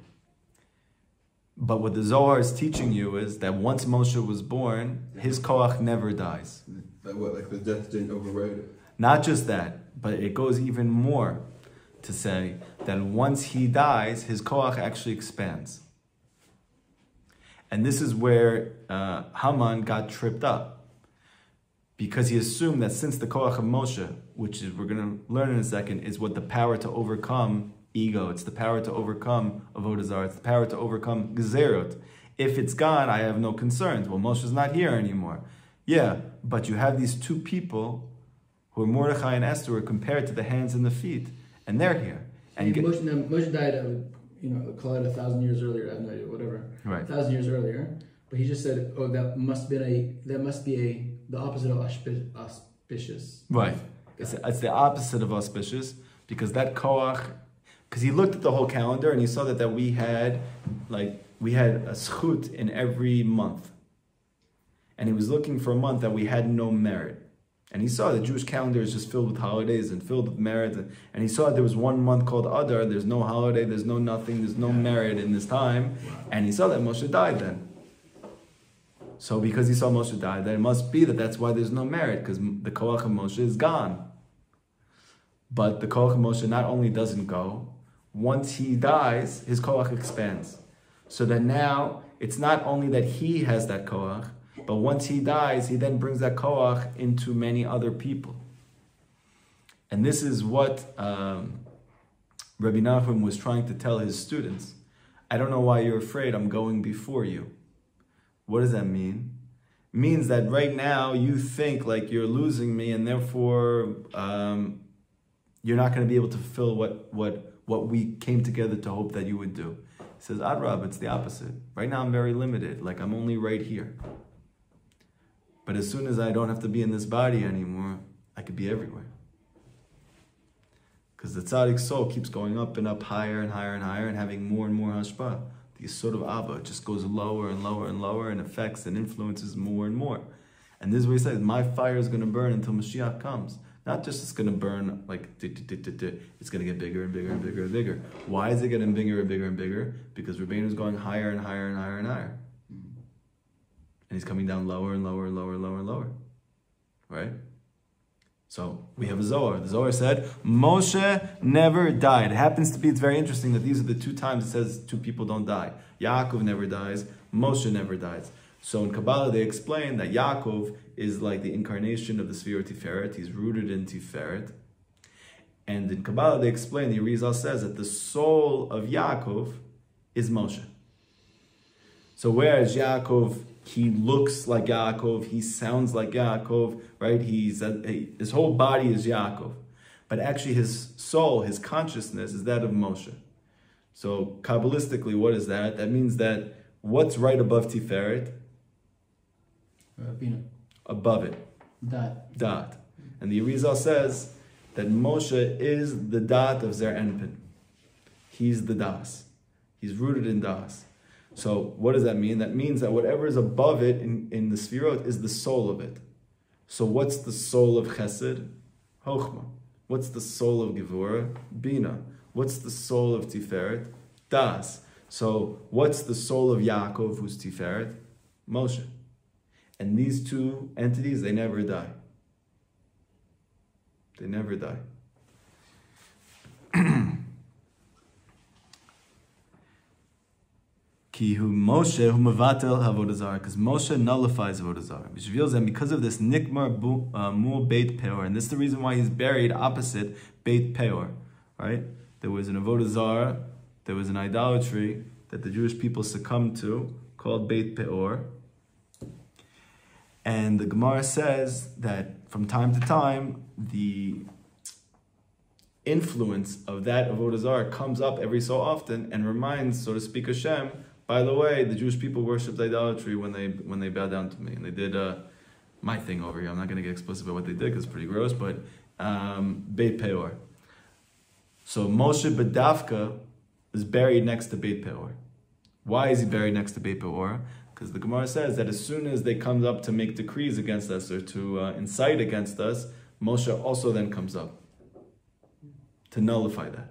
But what the Zohar is teaching you is that once Moshe was born, his koach never dies. Like the death didn't override it? Not just that, but it goes even more to say that once he dies, his koach actually expands. And this is where Haman got tripped up. Because he assumed that since the koach of Moshe, which is, we're going to learn in a second, is what the power to overcome ego, it's the power to overcome avodah zarah, it's the power to overcome gezerot. If it's gone, I have no concerns. Well, Moshe's not here anymore. Yeah, but you have these two people who are Mordechai and Esther were compared to the hands and the feet, and they're here. And Moshe died, call it 1,000 years earlier. I have no idea, whatever. Right. 1,000 years earlier, but he just said, "Oh, that must be the opposite of auspicious." Right. It's the opposite of auspicious because that koach. Because he looked at the whole calendar and he saw that we had a schut in every month. And he was looking for a month that we had no merit. And he saw the Jewish calendar is just filled with holidays and filled with merit. And he saw there was one month called Adar. There's no holiday, there's no nothing, there's no merit in this time. And he saw that Moshe died then. So because he saw Moshe die, then it must be that's why there's no merit, because the koach of Moshe is gone. But the koach of Moshe not only doesn't go, once he dies, his koach expands. So that now, it's not only that he has that koach, but once he dies, he then brings that koach into many other people. And this is what Rabbi Nachum was trying to tell his students. I don't know why you're afraid, I'm going before you. What does that mean? It means that right now you think like you're losing me and therefore you're not going to be able to fulfill what we came together to hope that you would do. He says, Adrab, it's the opposite. Right now I'm very limited, like I'm only right here. But as soon as I don't have to be in this body anymore, I could be everywhere. Because the tzaddik soul keeps going up and up, higher and higher and higher, and having more and more hashpah. The sort of Abba just goes lower and lower and lower and affects and influences more and more. And this is what he says, my fire is going to burn until Mashiach comes. Not just it's going to burn like, it's going to get bigger and bigger and bigger and bigger. Why is it getting bigger and bigger and bigger? Because Rabbeinu is going higher and higher and higher and higher. And he's coming down lower and lower and lower and lower and lower. Right? So we have a Zohar. The Zohar said, Moshe never died. It happens to be, it's very interesting that these are the two times it says two people don't die. Yaakov never dies. Moshe never dies. So in Kabbalah they explain that Yaakov is like the incarnation of the Sfira Tiferet. He's rooted in Tiferet. And in Kabbalah they explain, the Arizal says that the soul of Yaakov is Moshe. So whereas Yaakov, he looks like Yaakov, he sounds like Yaakov, right? His whole body is Yaakov. But actually his soul, his consciousness is that of Moshe. So Kabbalistically, what is that? That means that what's right above Tiferet? Bina. Above it. Dot. And the Arizal says that Moshe is the dot of Zer Enpin. He's the das. He's rooted in das. So what does that mean? That means that whatever is above it in the Sfirot is the soul of it. So what's the soul of Chesed? Chochmah. What's the soul of Gevurah? Bina. What's the soul of Tiferet? Das. So what's the soul of Yaakov, who's Tiferet? Moshe. And these two entities, they never die. They never die. Moshe who mevatel avodah zarah, because Moshe nullifies avodah zarah. Which reveals that because of this nikmar mul beit peor, and this is the reason why he's buried opposite beit peor, right? There was an avodah zarah, there was an idolatry that the Jewish people succumbed to called beit peor, and the Gemara says that from time to time the influence of that avodah zarah comes up every so often and reminds, so to speak, Hashem by the way, the Jewish people worshipped idolatry when they bowed down to me, and they did my thing over here. I'm not going to get explicit about what they did because it's pretty gross, but Beit Peor. So Moshe Bedavka is buried next to Beit Peor. Why is he buried next to Beit Peor? Because the Gemara says that as soon as they come up to make decrees against us or to incite against us, Moshe also then comes up to nullify that.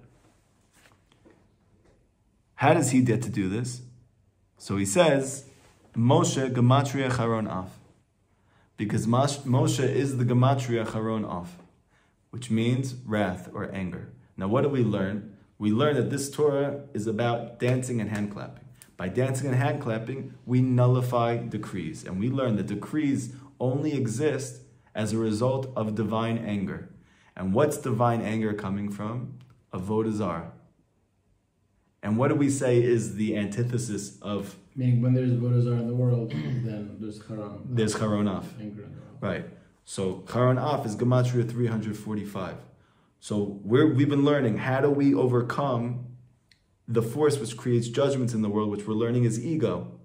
How does he get to do this? So he says, Moshe Gematria Charon Af. Because Moshe is the Gematria Charon Af, which means wrath or anger. Now what do we learn? We learn that this Torah is about dancing and hand clapping. By dancing and hand clapping, we nullify decrees. And we learn that decrees only exist as a result of divine anger. And what's divine anger coming from? Avodah Zarah. And what do we say is the antithesis of... Meaning when there's Avodah Zarah in the world, then there's Charon. There's Charon Af. Anger in the world. Right. So Charon Af is Gematria 345. So we've been learning, how do we overcome the force which creates judgments in the world, which we're learning is ego,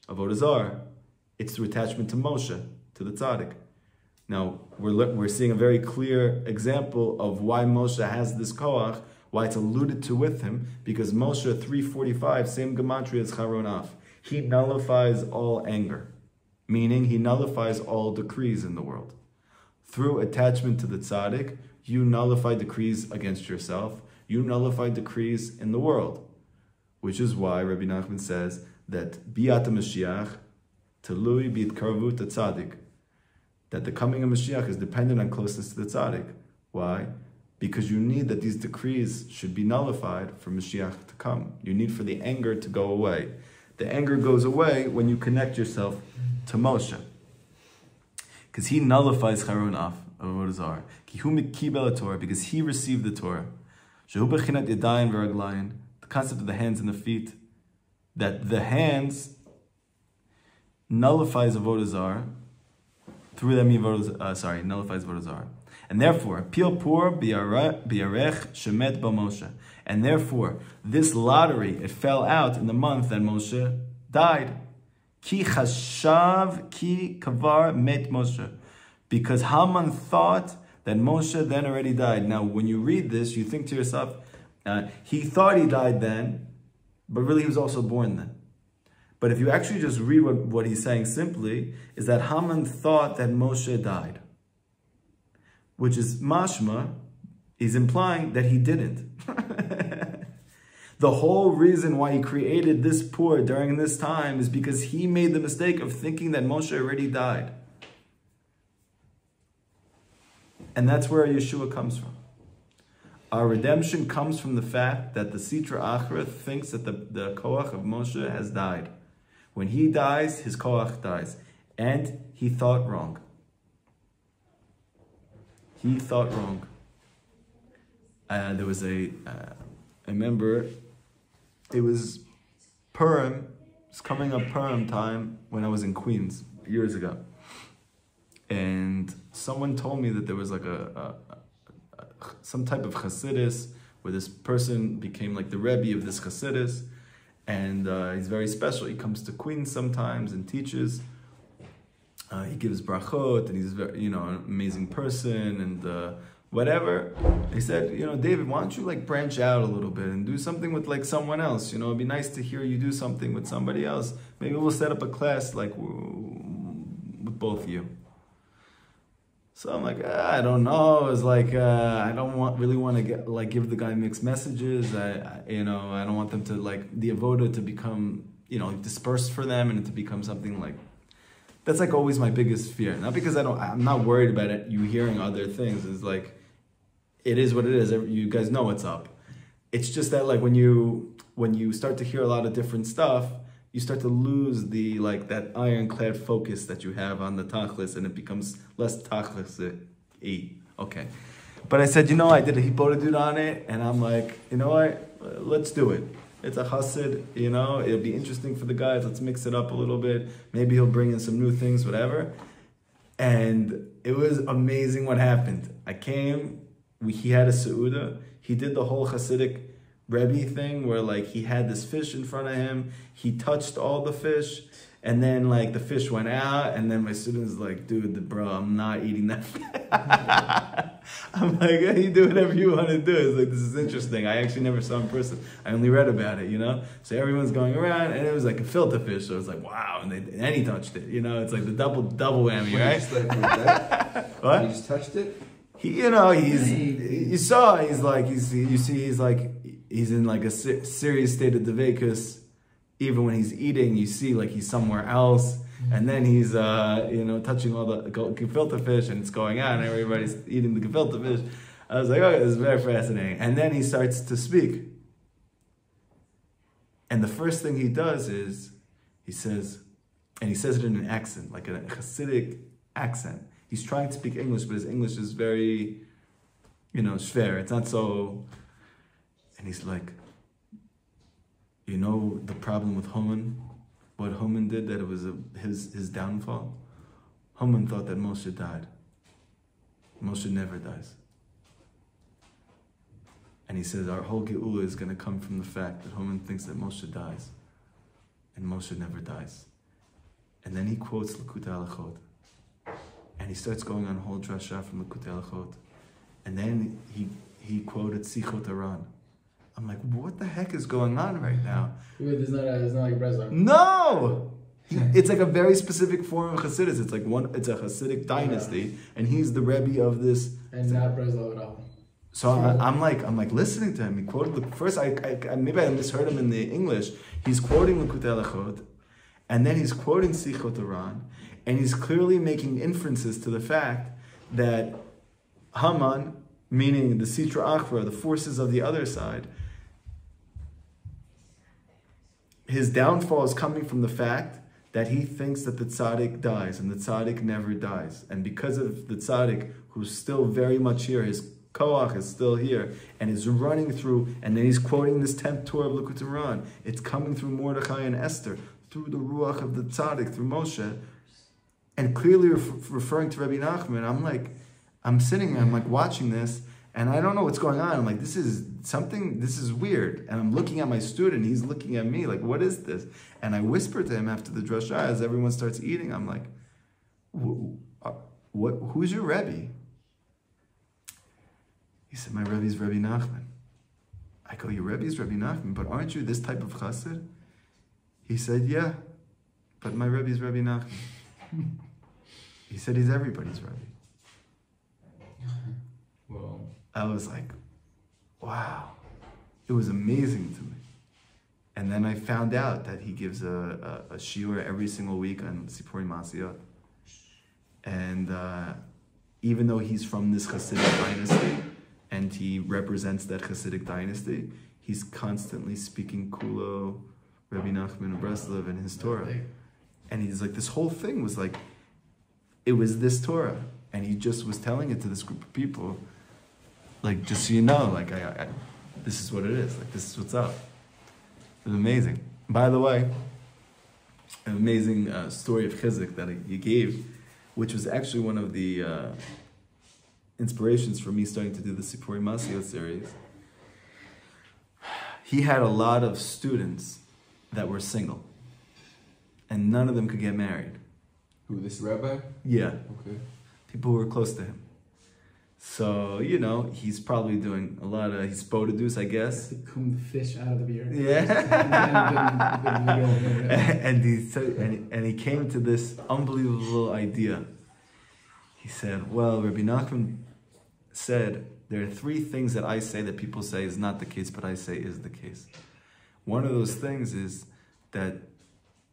Avodah Zarah. It's through attachment to Moshe, to the tzaddik. Now, we're seeing a very clear example of why Moshe has this koach, why it's alluded to with him, because Moshe 345, same gematria as Charon Af. He nullifies all anger, meaning he nullifies all decrees in the world. Through attachment to the tzaddik, you nullify decrees against yourself, you nullify decrees in the world, which is why Rabbi Nachman says that Biat Mashiach, Telui Bit Karvut Tzaddik, that the coming of Mashiach is dependent on closeness to the tzaddik. Why? Because you need that these decrees should be nullified for Mashiach to come. You need for the anger to go away. The anger goes away when you connect yourself to Moshe. Because he nullifies Charon Af, Avodah Zarah. Because he received the Torah. The concept of the hands and the feet, that the hands nullifies Avodah Zarah, through them nullifies Avodah Zarah. And therefore, Pil Pur Biarech Shemet B'Moshe. And therefore, this lottery, it fell out in the month that Moshe died. Ki Chashav Ki Kavar Met Moshe. Because Haman thought that Moshe then already died. Now, when you read this, you think to yourself, he thought he died then, but really he was also born then. But if you actually just read what he's saying simply, is that Haman thought that Moshe died. Which is mashma, he's implying that he didn't. The whole reason why he created this pur during this time is because he made the mistake of thinking that Moshe already died. And that's where Yeshua comes from. Our redemption comes from the fact that the Sitra Achra thinks that the koach of Moshe has died. When he dies, his koach dies. And he thought wrong. He thought wrong. There was I remember, it was Purim, it's coming up Purim time when I was in Queens years ago. And someone told me that there was like some type of Hasidus where this person became like the Rebbe of this Hasidus, and he's very special. He comes to Queens sometimes and teaches. He gives brachot, and he's very, an amazing person, and whatever. He said, David, why don't you like branch out a little bit and do something with like someone else? It'd be nice to hear you do something with somebody else. Maybe we'll set up a class like with both of you. So I'm like, I don't know. It's like I don't really want to give the guy mixed messages. I don't want them to like the avoda to become dispersed for them and to become something like. That's like always my biggest fear. Not because I'm not worried about it. You hearing other things is like, it is what it is. You guys know what's up. It's just that like when you start to hear a lot of different stuff, you start to lose that ironclad focus that you have on the tachlis, and it becomes less tachlis-y. Okay. But I said, I did a hipodadut on it, and I'm like, what? Let's do it. It's a chassid, it'll be interesting for the guys. Let's mix it up a little bit. Maybe he'll bring in some new things, whatever. And it was amazing what happened. I came, he had a seudah. He did the whole chassidic Rebbe thing where like he had this fish in front of him, he touched all the fish, and then like the fish went out, and then my student's like, dude, bro, I'm not eating that fish. I'm like, hey, you do whatever you want to do. It's like, this is interesting. I actually never saw in person. I only read about it, you know? So everyone's going around, and it was like a filter fish, so it's like, wow, and he touched it, you know? It's like the double whammy, right? Just like that? What? You just touched it? You know, he's in like a serious state of devekus. Even when he's eating, you see like he's somewhere else, and then he's touching all the gefilte fish, and it's going out, and everybody's eating the gefilte fish. I was like, okay, this is very fascinating. And then he starts to speak, and the first thing he does is he says it in an accent, like a Hasidic accent. He's trying to speak English, but his English is very, schwer. It's not so. And he's like, you know the problem with Haman? What Haman did, that it was his downfall? Haman thought that Moshe died. Moshe never dies. And he says our whole Geula is going to come from the fact that Haman thinks that Moshe dies. And Moshe never dies. And then he quotes Likutey Halachot. And he starts going on a whole drasha from Likutey Halachot. And then he quoted Sichot Aran. I'm like, what the heck is going on right now? It's not like Breslov. No! It's like a very specific form of Hasidus. It's a Hasidic dynasty, and he's the Rebbe of this. And not Breslov at all. So I'm like listening to him. He quoted first. I maybe I misheard him in the English. He's quoting Likutey Halachot, and then he's quoting Sichot Aran, and he's clearly making inferences to the fact that Haman, meaning the Sitra Achra, the forces of the other side, his downfall is coming from the fact that he thinks that the tzaddik dies, and the tzaddik never dies. And because of the tzaddik, who's still very much here, his koach is still here, and is running through, and then he's quoting this 10th Torah of Likutey Aran. It's coming through Mordechai and Esther, through the ruach of the tzaddik, through Moshe, and clearly referring to Rabbi Nachman. I'm sitting here, I'm like watching this, and I don't know what's going on. I'm like, this is weird. And I'm looking at my student, he's looking at me, like, what is this? And I whisper to him after the drasha, as everyone starts eating, I'm like, who's your Rebbe? He said, my Rebbe's Rabbi Nachman. I go, your Rebbe's Rabbi Nachman, but aren't you this type of chassid? He said, yeah, but my Rebbe's Rabbi Nachman. He said, he's everybody's Rebbe. Well, I was like, wow. It was amazing to me. And then I found out that he gives a shiur every single week on Sipurei Masiyot. And even though he's from this Hasidic dynasty, and he represents that Hasidic dynasty, he's constantly speaking Kulo, Rabbi Nachman of Breslov, and his Torah. And he's like, this whole thing was like, it was this Torah. And he just was telling it to this group of people, like, just so you know, like, I this is what it is. Like, this is what's up. It was amazing. By the way, an amazing story of Chizuk that you gave, which was actually one of the inspirations for me starting to do the Sipurei Masiyot series. He had a lot of students that were single, and none of them could get married. Who, this rabbi? Yeah. Okay. People who were close to him. So, he's probably doing a lot of, he's podadus, I guess. to comb the fish out of the beer. Yeah. And he said, and he came to this unbelievable idea. He said, well, Rabbi Nachman said, there are 3 things that I say that people say is not the case, but I say is the case. One of those things is that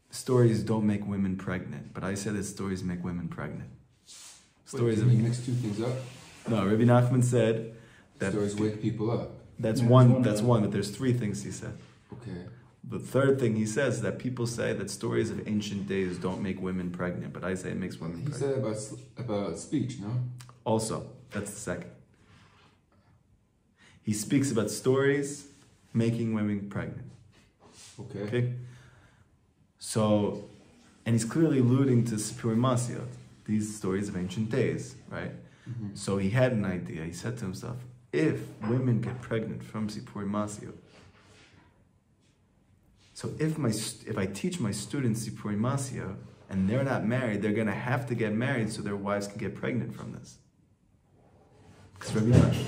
stories don't make women pregnant, but I say that stories make women pregnant. Stories of... you mix 2 things up? No, Rabbi Nachman said that... Stories wake people up. That's one, but there's 3 things he said. Okay. The third thing he says is that people say that stories of ancient days don't make women pregnant, but I say it makes women pregnant. He said about speech, no? Also, that's the second. He speaks about stories making women pregnant. Okay? So, and he's clearly alluding to Sipurei Masiyot, these stories of ancient days, right? Mm-hmm. So he had an idea. He said to himself, if women get pregnant from Sipurei Masiyot, So if I teach my students Sipurei Masiyot and they're not married, they're gonna have to get married so their wives can get pregnant from this. Because Rabbi Nachman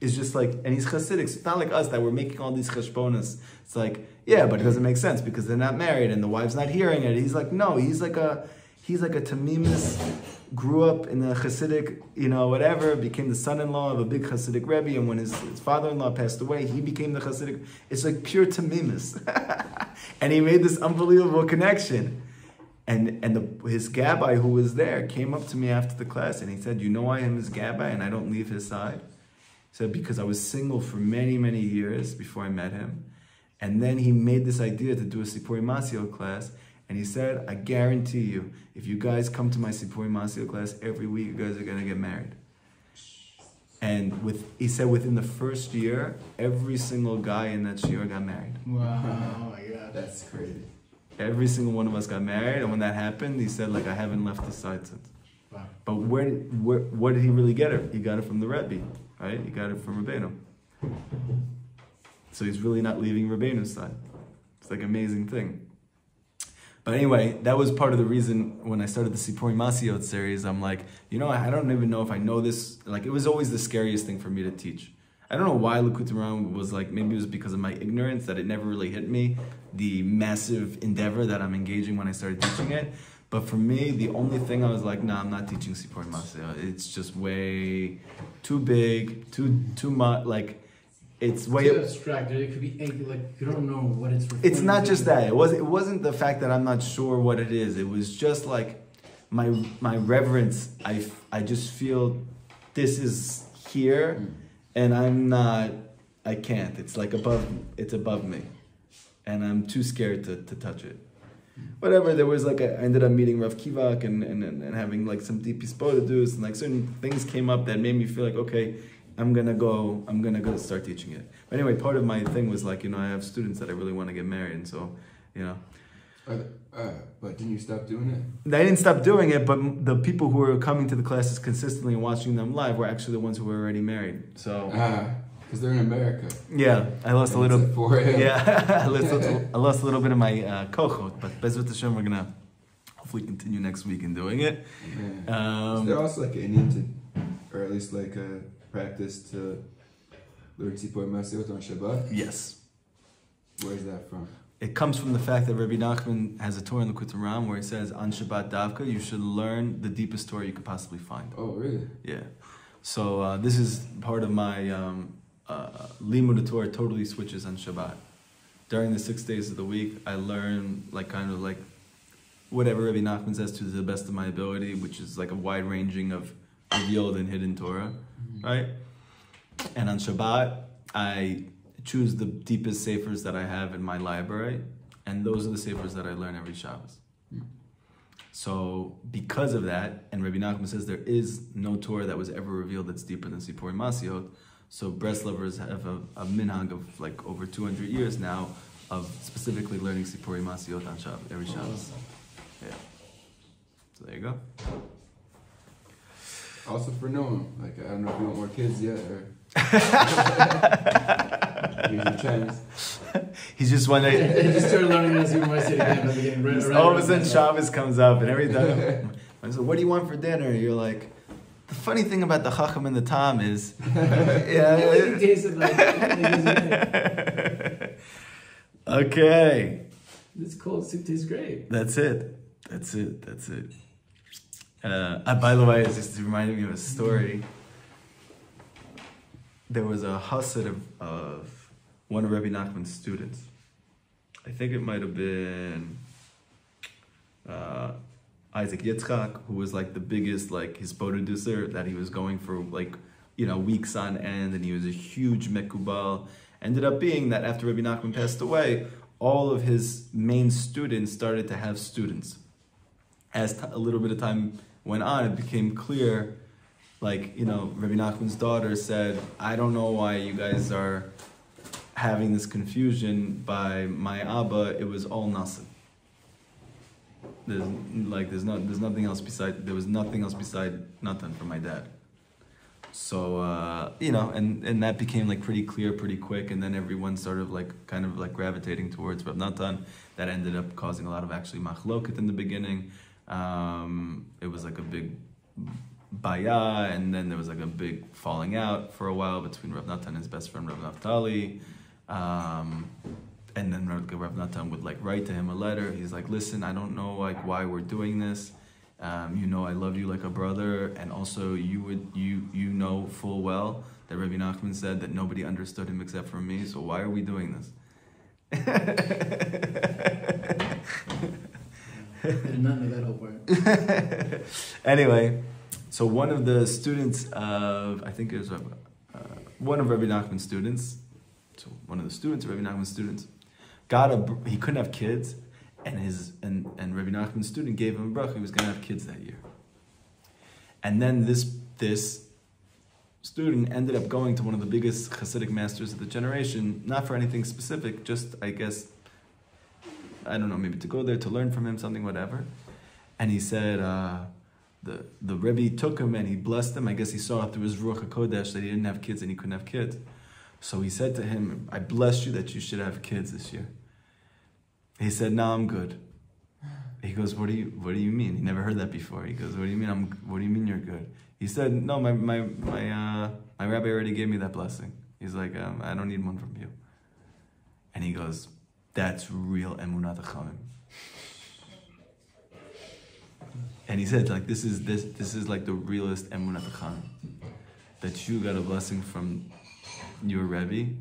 is just like, and he's Hasidic. So it's not like us that we're making all these cheshbonas. It's like, yeah, but it doesn't make sense because they're not married and the wife's not hearing it. He's like, no, he's like a Tamimis, grew up in the Hasidic, whatever, became the son-in-law of a big Hasidic Rebbe, and when his father-in-law passed away, he became the Hasidic. It's like pure Tamimis. And he made this unbelievable connection. And his gabbai who was there came up to me after the class and he said, you know I am his gabbai and I don't leave his side? He said, because I was single for many, many years before I met him. And then he made this idea to do a Sipurei Masiyot class. And he said, I guarantee you, if you guys come to my Sipurei Masiyot class every week, you guys are going to get married. And he said within the first year, every single guy in that shiur got married. Wow, oh my God. That's crazy. Every single one of us got married, and when that happened, he said, I haven't left his side since. Wow. But what did he really get it? He got it from the Rebbe, right? He got it from Rabbeinu. So he's really not leaving Rabbeinu's side. It's like an amazing thing. But anyway, that was part of the reason when I started the Sipurei Masiyot series, I'm like, I don't even know if I know this. Like, it was always the scariest thing for me to teach. I don't know why Likutey was like, maybe it was because of my ignorance that it never really hit me, the massive endeavor that I'm engaging when I started teaching it. But for me, the only thing I was like, I'm not teaching Sipurei Masiyot. It's just way too big, too much, like, it's way too abstract. It could be like you don't know what it's referring to. It's not just that. It wasn't the fact that I'm not sure what it is. It was just like my reverence. I just feel this is here. And I can't. It's like above me. And I'm too scared to touch it. Whatever, there was I ended up meeting Rav Kivak and having like some deep hispodadus and like certain things came up that made me feel like, okay, I'm gonna go start teaching it. But anyway, part of my thing was like, I have students that I really want to get married, and so, But didn't you stop doing it? I didn't stop doing it, but the people who were coming to the classes consistently and watching them live were actually the ones who were already married. So because they're in America. Yeah, I lost a little. At 4 a.m. Yeah, I lost a little bit of my kochot, but Bezrat Hashem, we're gonna hopefully continue next week in doing it. Is there also like an Indian or at least like a practice to learn Sipurei Masiyot on Shabbat? Yes. Where's that from? It comes from the fact that Rabbi Nachman has a Torah in the Likutey where he says, on Shabbat Davka, you should learn the deepest Torah you could possibly find. Oh, really? Yeah. So this is part of my Limud Torah totally switches on Shabbat. During the 6 days of the week, I learn kind of whatever Rabbi Nachman says to the best of my ability, which is like a wide ranging of revealed and hidden Torah, right? And on Shabbat, I choose the deepest sefers that I have in my library, and those are the sefers that I learn every Shabbos. So because of that, and Rabbi Nachman says there is no Torah that was ever revealed that's deeper than Sipurei Masiyot, so Breslovers have a minhag of over 200 years now of specifically learning Sipurei Masiyot on Shabbos, every Shabbos. Yeah. So there you go. Also for Noam, I don't know if you want more kids yet, or here's your chance. He's just one day. He just started learning as you might say again. All of a sudden, Shabbos comes up, and every time I said, "What do you want for dinner?" You're like, "The funny thing about the Chacham and the Tam is, okay, this cold soup tastes great." That's it. By the way, it just reminded me of a story. There was a Hasid of one of Rabbi Nachman's students. I think it might have been Isaac Yitzchak, who was the biggest his producer that he was going for weeks on end, and he was a huge mekubal. Ended up being that after Rabbi Nachman passed away, all of his main students started to have students. As a little bit of time went on, it became clear, Rabbi Nachman's daughter said, "I don't know why you guys are having this confusion. By my Abba, it was all Nasim. There was nothing else beside Natan for my dad." So, you know, and that became like pretty clear pretty quick, and then everyone started like kind of like gravitating towards Rav Natan. That ended up causing a lot of actually machloket in the beginning. It was like a big baya, and then there was like a big falling out for a while between Rav Natan and his best friend Rav Naftali. And then Rav Natan would like write to him a letter. He's like, listen, I don't know like why we're doing this. You know, I love you like a brother, and also you know full well that Rabbi Nachman said that nobody understood him except for me. So why are we doing this? I did not know that whole part. Anyway, so one of the students of, I think it was one of Rabbi Nachman's students. So one of the students of Rabbi Nachman's students he couldn't have kids. And Rabbi Nachman's student gave him a bracha. He was going to have kids that year. And then this student ended up going to one of the biggest Hasidic masters of the generation, not for anything specific, just, I guess, I don't know, maybe to go there to learn from him, something, whatever. And he said, the Rebbe took him and he blessed him. I guess he saw through his Ruach HaKodesh that he didn't have kids and he couldn't have kids. So he said to him, I bless you that you should have kids this year. He said, "No, I'm good." He goes, "What do you mean?" He never heard that before. He goes, "What do you mean? What do you mean you're good?" He said, "No, my rabbi already gave me that blessing." He's like, "I don't need one from you." And he goes, "That's real emunat chachamim." And he said, "Like this is like the realest emunat chachamim, that you got a blessing from your rebbe."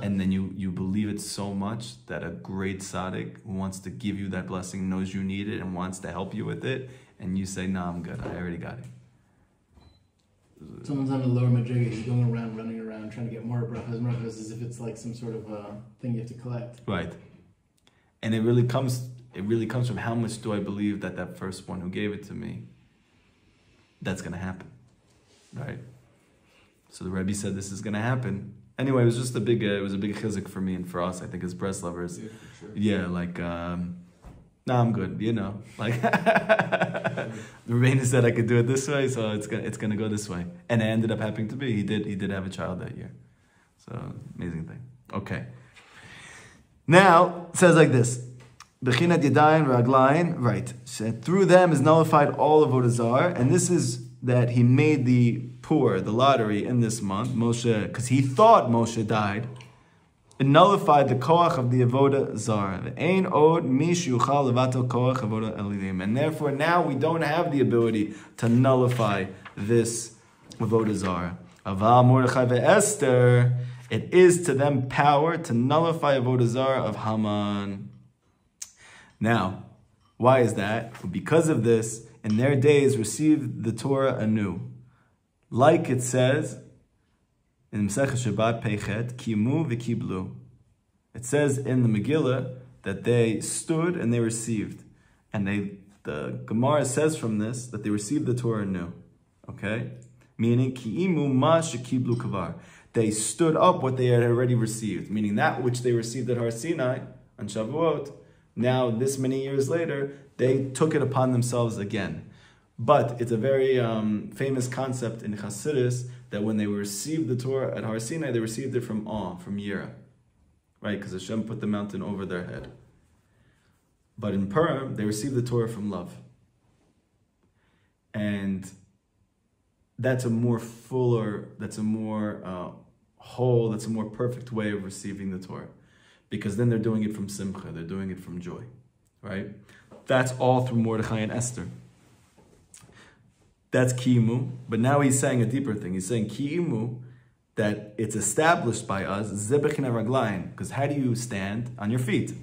And then you believe it so much that a great tzaddik who wants to give you that blessing knows you need it and wants to help you with it, and you say, "No, I'm good. I already got it." Someone's on the lower madriga. He's going around, running around, trying to get more brachas, as if it's like some sort of thing you have to collect. Right. And it really comes from how much do I believe that first one who gave it to me, that's going to happen, right? So the Rebbe said this is going to happen. Anyway, it was just a big chizuk for me and for us, I think, as Breslovers. Yeah, for sure. Yeah, like, nah, I'm good, you know. Like, the Rebbeinu said I could do it this way, so it's gonna go this way. And it ended up happening to be. He did have a child that year. So, amazing thing. Okay. Now, it says like this. Bechinat Yadayim Raglayin, right. So through them is nullified all of Avodah Zarah, and this is that he made the the lottery in this month, Moshe, because he thought Moshe died, it nullified the koach of the avodah zarah. Ein od mish yuchal levatel koach avodah elilim, and therefore now we don't have the ability to nullify this avodah zarah. Aval Mordechai ve'Esther, it is to them power to nullify avodah zarah of Haman. Now, why is that? Because of this, in their days received the Torah anew. Like it says in Masechet Shabbat Peichet, Kimu v'kiblu. It says in the Megillah that they stood and they received. And the Gemara says from this that they received the Torah anew. Okay? Meaning, Ki'imu ma shekiblu kavar. They stood up what they had already received. Meaning that which they received at Har Sinai on Shavuot, now this many years later, they took it upon themselves again. But it's a very famous concept in Chassidus that when they received the Torah at Har Sinai, they received it from awe, from yira, right? Because Hashem put the mountain over their head. But in Purim, they received the Torah from love. And that's a more fuller, that's a more whole, that's a more perfect way of receiving the Torah. Because then they're doing it from simcha, they're doing it from joy, right? That's all through Mordechai and Esther. That's ki'imu, but now he's saying a deeper thing. He's saying ki'imu, that it's established by us, zebechina raglayin, because how do you stand? On your feet.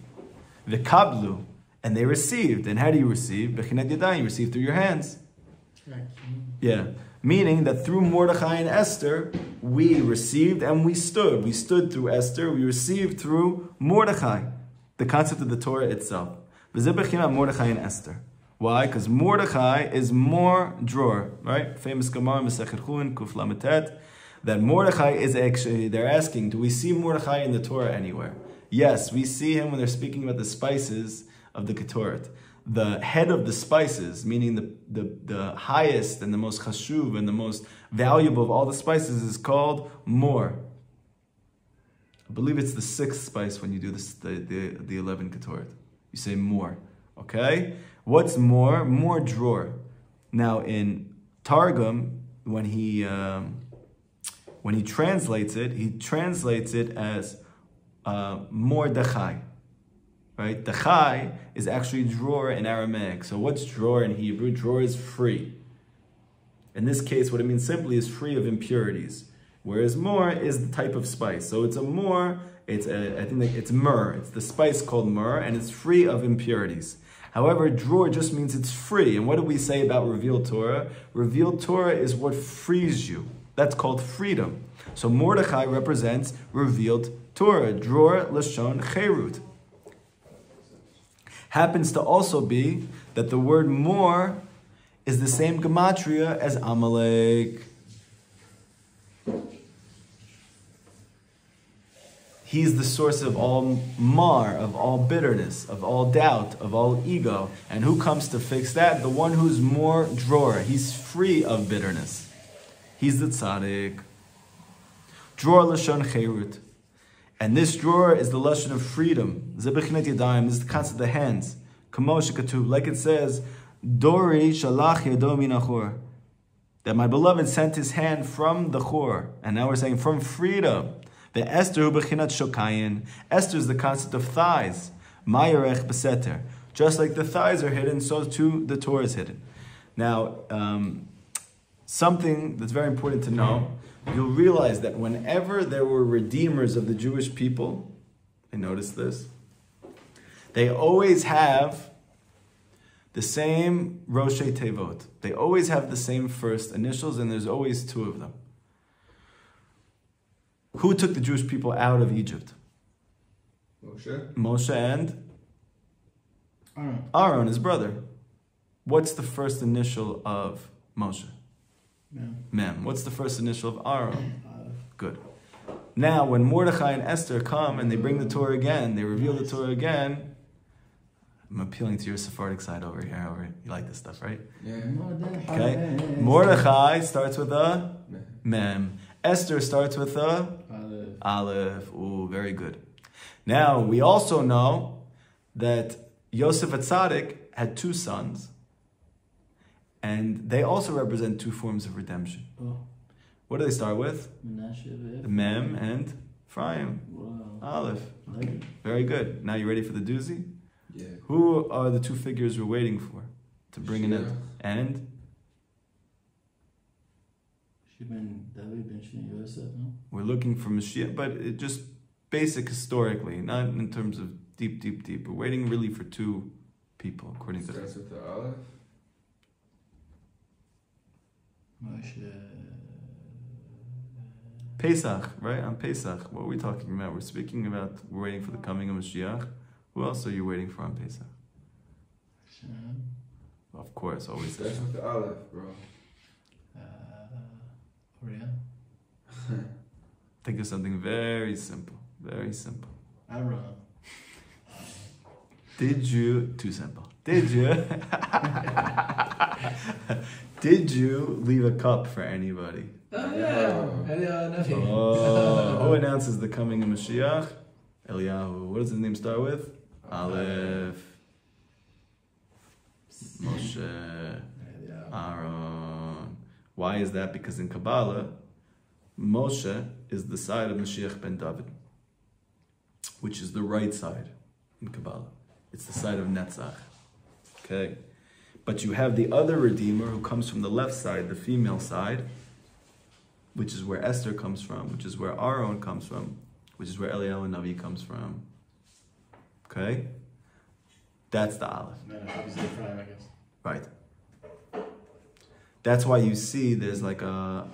V'kablu, and they received. And how do you receive? Bechinat yadayim, you receive through your hands. Yeah, meaning that through Mordechai and Esther, we received and we stood. We stood through Esther, we received through Mordechai, the concept of the Torah itself. V'zebechina Mordechai and Esther. Why? Because Mordechai is more dror, right? Famous Gemara, Masechet Chulin, Kuf Lametet, that Mordechai is actually, they're asking, do we see Mordechai in the Torah anywhere? Yes, we see him when they're speaking about the spices of the Ketoret. the head of the spices, meaning the highest and the most chashuv and the most valuable of all the spices, is called mor. I believe it's the 6th spice when you do this, the 11 ketoret. You say mor. Okay? What's mor? Mor drawer. Now in Targum, when he translates it as mor dachai. Right? Dachai is actually drawer in Aramaic. So what's drawer in Hebrew? Drawer is free. In this case, what it means simply is free of impurities. Whereas mor is the type of spice. So it's a mor, I think it's myrrh. It's the spice called myrrh, and it's free of impurities. However, drawer just means it's free. And what do we say about revealed Torah? Revealed Torah is what frees you. That's called freedom. So Mordechai represents revealed Torah. Drawer, Lashon, Cherut. Happens to also be that the word mor is the same gematria as Amalek. He's the source of all mar, of all bitterness, of all doubt, of all ego. And who comes to fix that? The one who's more drawer. He's free of bitterness. He's the tzaddik. Drawer lashon cherut. And this drawer is the lashon of freedom. Zebechinat yadayim. This is the concept of the hands. Kamosh katuv. Like it says, Dori shalach yado min achor. That my beloved sent his hand from the chor. And now we're saying from freedom. The Esther hu bechinat shokayin. Esther is the concept of thighs. Mayarech beseter. Just like the thighs are hidden, so too the Torah is hidden. Now, something that's very important to know, you'll realize that whenever there were redeemers of the Jewish people, I noticed this, they always have the same Roshei Tevot. They always have the same first initials, and there's always 2 of them. Who took the Jewish people out of Egypt? Moshe. Moshe and Aaron, his brother. What's the first initial of Moshe? Mem. What's the first initial of Aaron? Good. Now, when Mordechai and Esther come and they bring the Torah again, they reveal the Torah again. I'm appealing to your Sephardic side over here. You like this stuff, right? Yeah. Okay. Mordechai starts with a Mem. Esther starts with a Aleph. Ooh, very good. Now, we also know that Yosef Atzadik had 2 sons, and they also represent 2 forms of redemption. Oh. What do they start with? Mem and Ephraim. Wow. Aleph. Like it. Very good. Now you ready for the doozy? Yeah. Who are the 2 figures we're waiting for to bring in it? Mashiach. And? We're looking for Mashiach, but it just basic historically, not in terms of deep. We're waiting really for 2 people, according to Starts with the Aleph. Pesach, right? On Pesach, what are we talking about? We're waiting for the coming of Mashiach. Who else are you waiting for on Pesach? Of course, always. Starts with the Aleph, bro. Think of something very simple. Very simple. Aaron. Too simple. Did you leave a cup for anybody? Oh, yeah. Who announces the coming of Mashiach? Eliyahu. What does his name start with? Aleph. Moshe. Aaron. Why is that? Because in Kabbalah, Moshe is the side of Mashiach ben David, which is the right side in Kabbalah. It's the side of Netzach. Okay? But you have the other Redeemer who comes from the left side, the female side, which is where Esther comes from, which is where Aaron comes from, which is where Eliyahu Navi comes from. Okay? That's the Aleph. Obviously Ephraim, I guess. Right. That's why you see there's like a...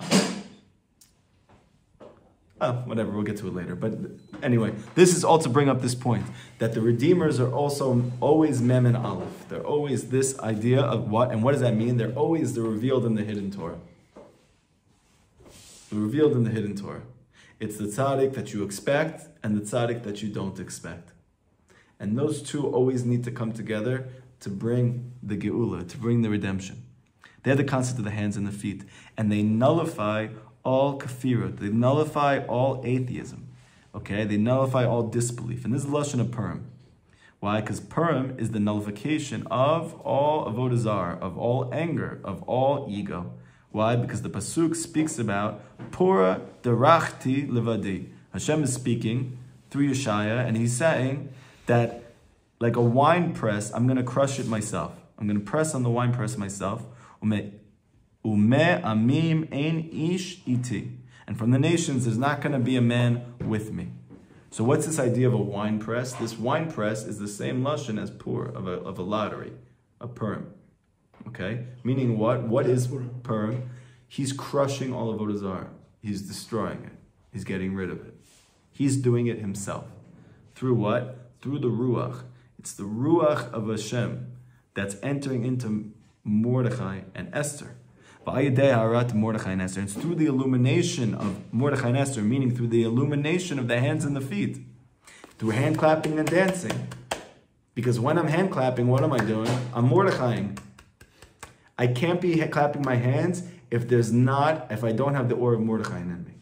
whatever, we'll get to it later. But anyway, this is all to bring up this point, that the Redeemers are also always Mem and Aleph. They're always this idea of what, and what does that mean? They're always the revealed in the hidden Torah. The revealed in the hidden Torah. It's the tzaddik that you expect and the tzaddik that you don't expect. And those 2 always need to come together to bring the geula, to bring the redemption. They have the concept of the hands and the feet, and they nullify all kafirut. They nullify all atheism. Okay, they nullify all disbelief, and this is lashon of Purim. Why? Because Purim is the nullification of all avodah zarah, of all anger, of all ego. Why? Because the pasuk speaks about pura derachti levadi. Hashem is speaking through Yeshaya, and he's saying that like a wine press, I'm going to crush it myself. I'm going to press on the wine press myself. Ume amim ein ish iti. And from the nations, there's not going to be a man with me. So what's this idea of a wine press? This wine press is the same lashon as pur, of a lottery, a Purim. Okay? Meaning what? What is Purim? He's crushing all of avodah zarah. He's destroying it. He's getting rid of it. He's doing it himself. Through what? Through the Ruach. It's the Ruach of Hashem that's entering into Mordechai and Esther. It's through the illumination of Mordechai and Esther, meaning through the illumination of the hands and the feet, through hand clapping and dancing. Because when I'm hand clapping, what am I doing? I'm Mordechaiing. I can't be clapping my hands if I don't have the aura of Mordechai in me.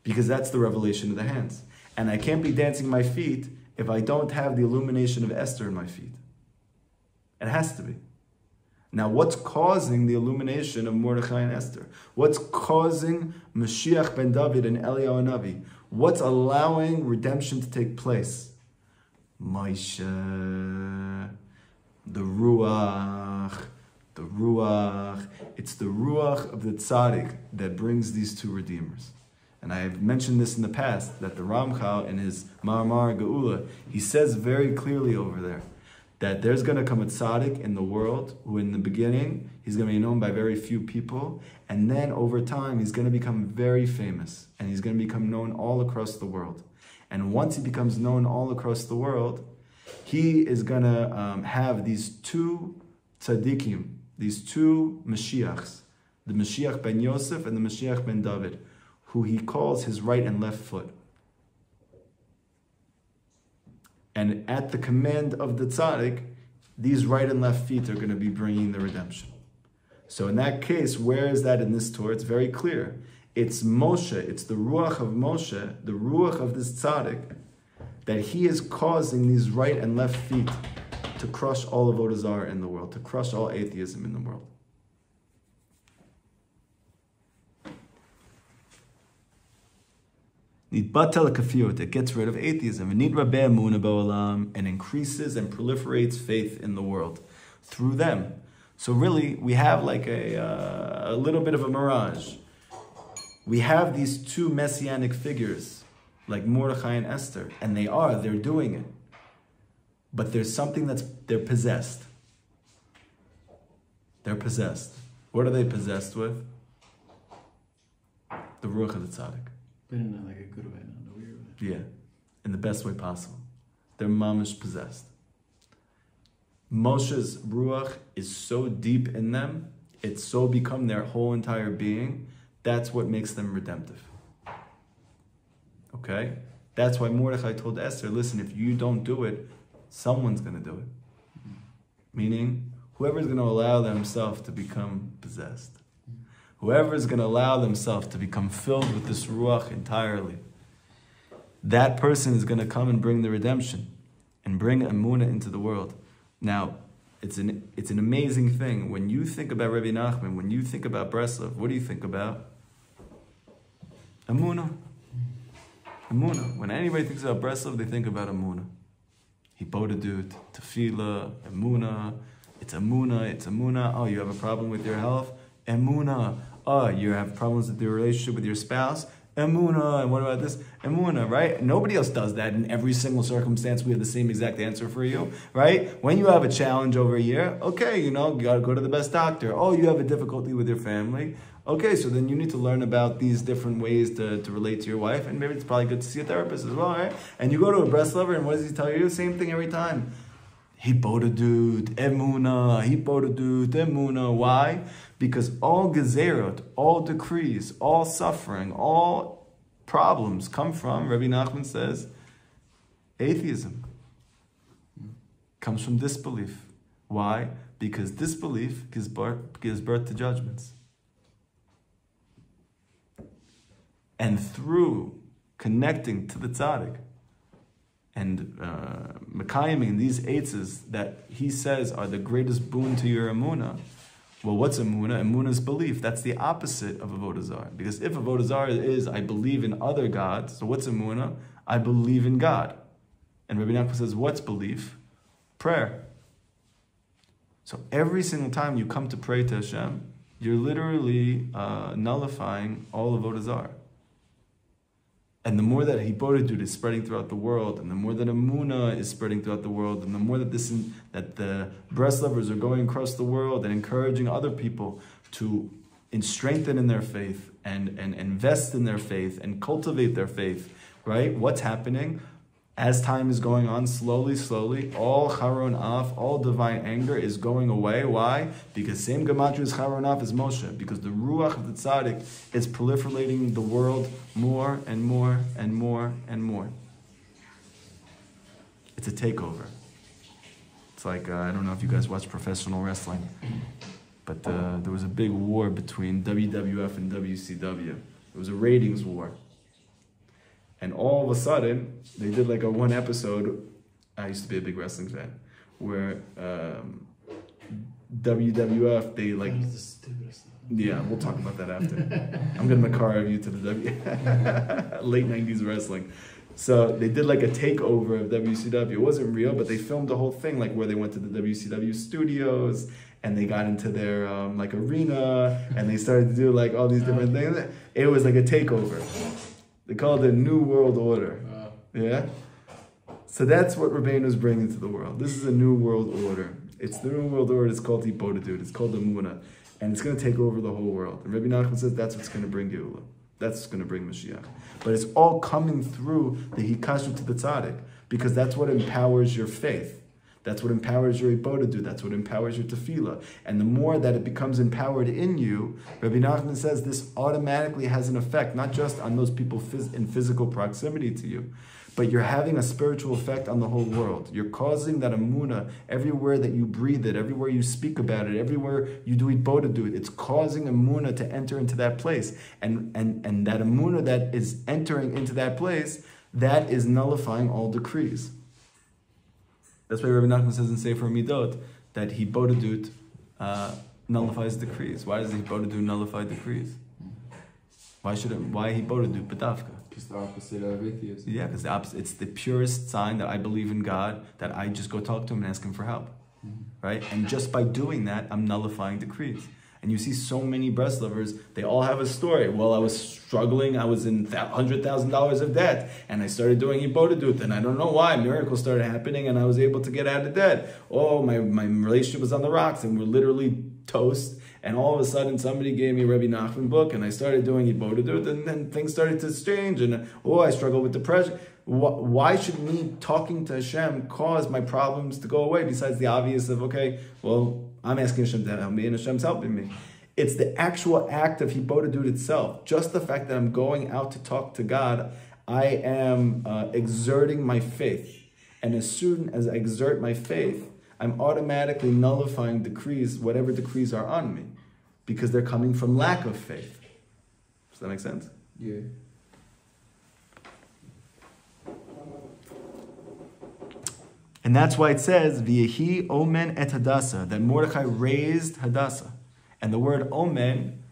Because that's the revelation of the hands. And I can't be dancing my feet if I don't have the illumination of Esther in my feet. It has to be. Now, what's causing the illumination of Mordechai and Esther? What's causing Mashiach ben David and Eliyahu Navi? What's allowing redemption to take place? Moshe, the Ruach. It's the Ruach of the Tzaddik that brings these two Redeemers. And I have mentioned this in the past, that the Ramchal in his Ma'amar Geula, he says very clearly over there, that there's going to come a tzaddik in the world who in the beginning, he's going to be known by very few people, and then over time, he's going to become very famous, and he's going to become known all across the world. And once he becomes known all across the world, he is going to have these two tzaddikim, these two Mashiachs, the Mashiach ben Yosef and the Mashiach ben David, who he calls his right and left foot. And at the command of the tzaddik, these right and left feet are going to be bringing the redemption. So in that case, where is that in this Torah? It's very clear. It's Moshe, it's the Ruach of Moshe, the Ruach of this tzaddik, that he is causing these right and left feet to crush all of avodah zarah in the world, to crush all atheism in the world. It gets rid of atheism, and increases and proliferates faith in the world through them. So really, we have like a little bit of a mirage. We have these two messianic figures, like Mordechai and Esther, and they're doing it. But there's something they're possessed. They're possessed. What are they possessed with? The Ruach of the Tzaddik. But in like a good way, not a weird way. Yeah, in the best way possible. They're mamish possessed. Moshe's Ruach is so deep in them, it's so become their whole entire being, that's what makes them redemptive. Okay? That's why Mordechai told Esther, listen, if you don't do it, someone's going to do it. Meaning, whoever's going to allow themselves to become possessed. Whoever is going to allow themselves to become filled with this Ruach entirely, that person is going to come and bring the redemption and bring Emunah into the world. Now, it's an amazing thing. When you think about Rabbi Nachman, when you think about Breslov, what do you think about? Emunah. Emunah. When anybody thinks about Breslov, they think about Emunah. Hibodedut, Tefillah, Emunah. It's Emunah, it's Emunah. Oh, you have a problem with your health? Emunah. Oh, you have problems with your relationship with your spouse? Emunah. And what about this? Emunah, right? Nobody else does that in every single circumstance. We have the same exact answer for you, right? When you have a challenge over here, okay, you got to go to the best doctor. Oh, you have a difficulty with your family. Okay, so then you need to learn about these different ways to relate to your wife, and maybe it's probably good to see a therapist as well, right? And you go to a Breslover, and what does he tell you? The same thing every time. Hibodedut, Emunah, Hibodedut, Emunah. Why? Because all gezerot, all decrees, all suffering, all problems come from, Rabbi Nachman says, atheism. Comes from disbelief. Why? Because disbelief gives birth to judgments. And through connecting to the tzaddik and mekayiming these eitzes that he says are the greatest boon to your emunah. Well, what's emunah? Emunah is belief. That's the opposite of avodah zarah. Because if avodah zarah is I believe in other gods, so what's emunah? I believe in God. And Rabbi Nachman says, what's belief? Prayer. So every single time you come to pray to Hashem, you're literally nullifying all of avodah zarah. And the more that Hibodedut is spreading throughout the world, and the more that Emunah is spreading throughout the world, and the more that that the Breslovers are going across the world and encouraging other people to strengthen in their faith and invest in their faith and cultivate their faith, right? What's happening? As time is going on, slowly, all Charon Af, all divine anger is going away. Why? Because same Gematria is Charon Af as Moshe. Because the Ruach of the Tzaddik is proliferating the world more and more and more and more. It's a takeover. It's like, I don't know if you guys watch professional wrestling, but there was a big war between WWF and WCW. It was a ratings war. And all of a sudden, they did like a one episode, I used to be a big wrestling fan, where WWF, they like... That was the stupidest stuff. Yeah, we'll talk about that after. I'm going to Makara you to the late 90s wrestling. So they did like a takeover of WCW. It wasn't real, but they filmed the whole thing, like where they went to the WCW studios, and they got into their like arena, and they started to do like all these different things. It was like a takeover. They call it a New World Order. Yeah? So that's what Rabbeinu is bringing to the world. This is a New World Order. It's the New World Order. It's called Hibodedut. It's called Emunah. And it's going to take over the whole world. And Rabbi Nachman says that's what's going to bring Geulah. That's what's going to bring Mashiach. But it's all coming through the Hikashu to the Tzaddik. Because that's what empowers your faith. That's what empowers your Hibodedut. That's what empowers your tefillah. And the more that it becomes empowered in you, Rabbi Nachman says this automatically has an effect, not just on those people in physical proximity to you, but you're having a spiritual effect on the whole world. You're causing that emunah everywhere that you breathe it, everywhere you speak about it, everywhere you do Hibodedut. It's causing emunah to enter into that place. And that emunah that is entering into that place, that is nullifying all decrees. That's why Rabbi Nachman says in Sefer Midot that Hibodedut nullifies decrees. Why does Hibodedut nullify decrees? Why Hibodedut bedavka? Just the opposite of atheism. Yeah, because the opposite. It's the purest sign that I believe in God, that I just go talk to Him and ask Him for help, right? And just by doing that, I'm nullifying decrees. And you see so many Breslovers, they all have a story. Well, I was struggling, I was in $100,000 of debt, and I started doing Hibodedut, and I don't know why, miracles started happening, and I was able to get out of debt. Oh, my relationship was on the rocks, and we're literally toast, and all of a sudden somebody gave me a Rabbi Nachman book, and I started doing Hibodedut, and then things started to change, and I struggle with depression. Why should me talking to Hashem cause my problems to go away, besides the obvious of, okay, well, I'm asking Hashem to help me, and Hashem's helping me. It's the actual act of Hibodedut itself. Just the fact that I'm going out to talk to God, I am exerting my faith. And as soon as I exert my faith, I'm automatically nullifying decrees, whatever decrees are on me, because they're coming from lack of faith. Does that make sense? Yeah. And that's why it says, V'yehi omen et Hadassah, that Mordechai raised Hadassah. And the word omen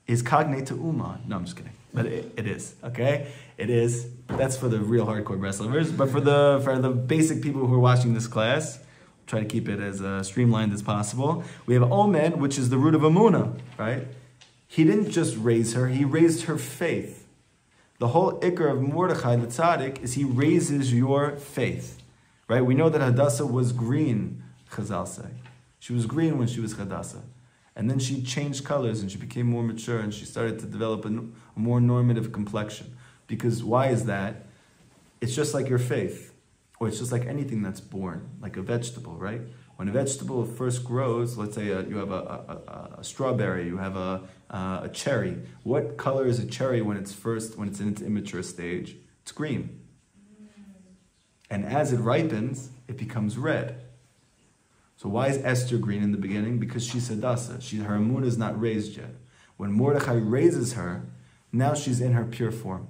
is cognate to Uman. No, I'm just kidding. But it is, okay? It is. That's for the real hardcore Breslovers. But for the basic people who are watching this class, try to keep it as streamlined as possible. We have omen, which is the root of Emunah, right? He didn't just raise her, he raised her faith. The whole ikar of Mordechai, the tzaddik, is he raises your faith. Right? We know that Hadassah was green, Chazal say. She was green when she was Hadassah. And then she changed colors and she became more mature and she started to develop a more normative complexion. Because why is that? It's just like your faith. Or it's just like anything that's born, like a vegetable, right? When a vegetable first grows, let's say you have a strawberry, you have a cherry. What color is a cherry when it's in its immature stage? It's green. And as it ripens, it becomes red. So why is Esther green in the beginning? Because she's Hadassah. Her Emunah is not raised yet. When Mordechai raises her, now she's in her pure form,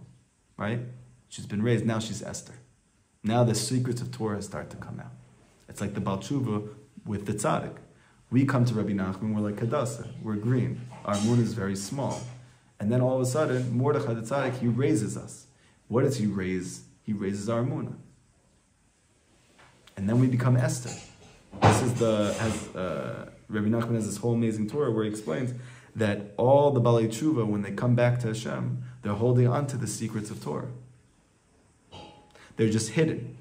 right? She's been raised, now she's Esther. Now the secrets of Torah start to come out. It's like the Baal Tshuva with the Tzaddik. We come to Rabbi Nachman, we're like Hadassah, we're green. Our Emunah is very small. And then all of a sudden, Mordechai the Tzaddik, he raises us. What does he raise? He raises our Emunah. And then we become Esther. This is Rabbi Nachman has this whole amazing Torah where he explains that all the Balei Tshuva, when they come back to Hashem, they're holding on to the secrets of Torah. They're just hidden.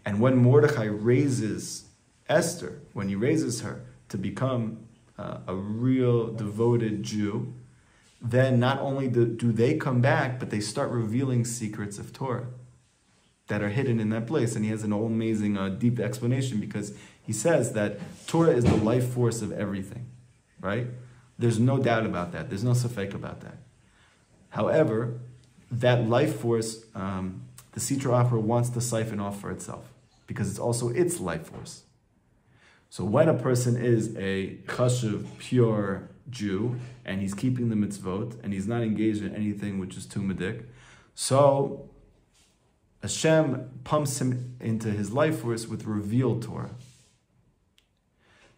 And when Mordechai raises Esther, when he raises her to become a real devoted Jew, then not only do they come back, but they start revealing secrets of Torah that are hidden in that place. And he has an whole amazing deep explanation, because he says that Torah is the life force of everything, right? There's no doubt about that. There's no safek about that. However, that life force, the Sitra Achra wants to siphon off for itself, because it's also its life force. So when a person is a chashuv, pure Jew, and he's keeping the mitzvot, and he's not engaged in anything which is tumadik, so Hashem pumps him into his life force with revealed Torah.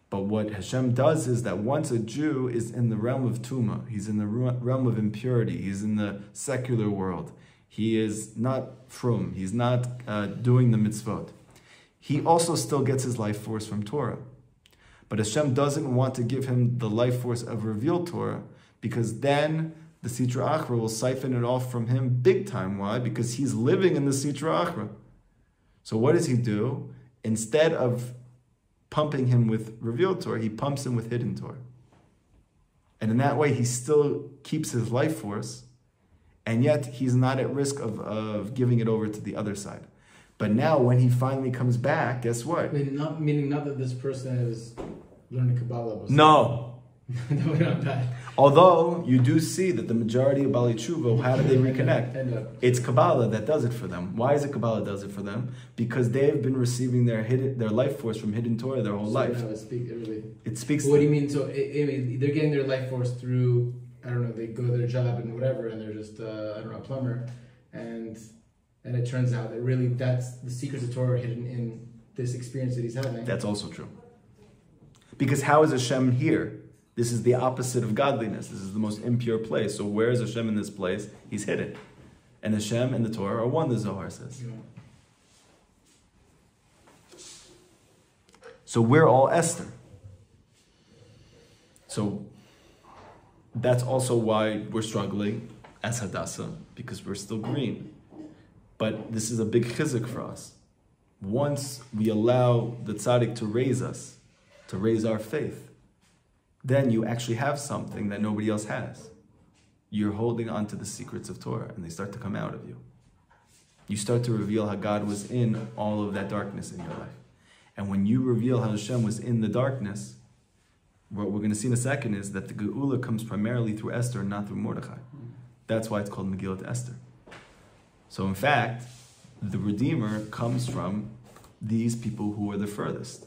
But what Hashem does is that once a Jew is in the realm of Tuma, he's in the realm of impurity, he's in the secular world, he is not frum, he's not doing the mitzvot, he also still gets his life force from Torah. But Hashem doesn't want to give him the life force of revealed Torah, because then the Sitra Achra will siphon it off from him big time. Why? Because he's living in the Sitra Achra. So what does he do? Instead of pumping him with revealed Torah, he pumps him with hidden Torah. And in that way, he still keeps his life force, and yet he's not at risk of giving it over to the other side. But now, when he finally comes back, guess what? Meaning not that this person is learning Kabbalah. No. No, not that. Although you do see that the majority of Balei Tshuva, how do they reconnect? It's Kabbalah that does it for them. Why is it Kabbalah does it for them? Because they've been receiving their life force from hidden Torah their whole life. It speaks. What do you mean? So they're getting their life force through, I don't know, they go to their job and whatever, and they're just I don't know, a plumber, and it turns out that really that's the secrets of Torah hidden in this experience that he's having. That's also true. Because how is Hashem here? This is the opposite of godliness. This is the most impure place. So where is Hashem in this place? He's hidden. And Hashem and the Torah are one, the Zohar says. Yeah. So we're all Esther. So that's also why we're struggling as Hadassah, because we're still green. But this is a big chizuk for us. Once we allow the tzaddik to raise us, to raise our faith, then you actually have something that nobody else has. You're holding on to the secrets of Torah, and they start to come out of you. You start to reveal how God was in all of that darkness in your life. And when you reveal how Hashem was in the darkness, what we're going to see in a second is that the Geula comes primarily through Esther and not through Mordechai. That's why it's called Megillat Esther. So in fact, the Redeemer comes from these people who are the furthest.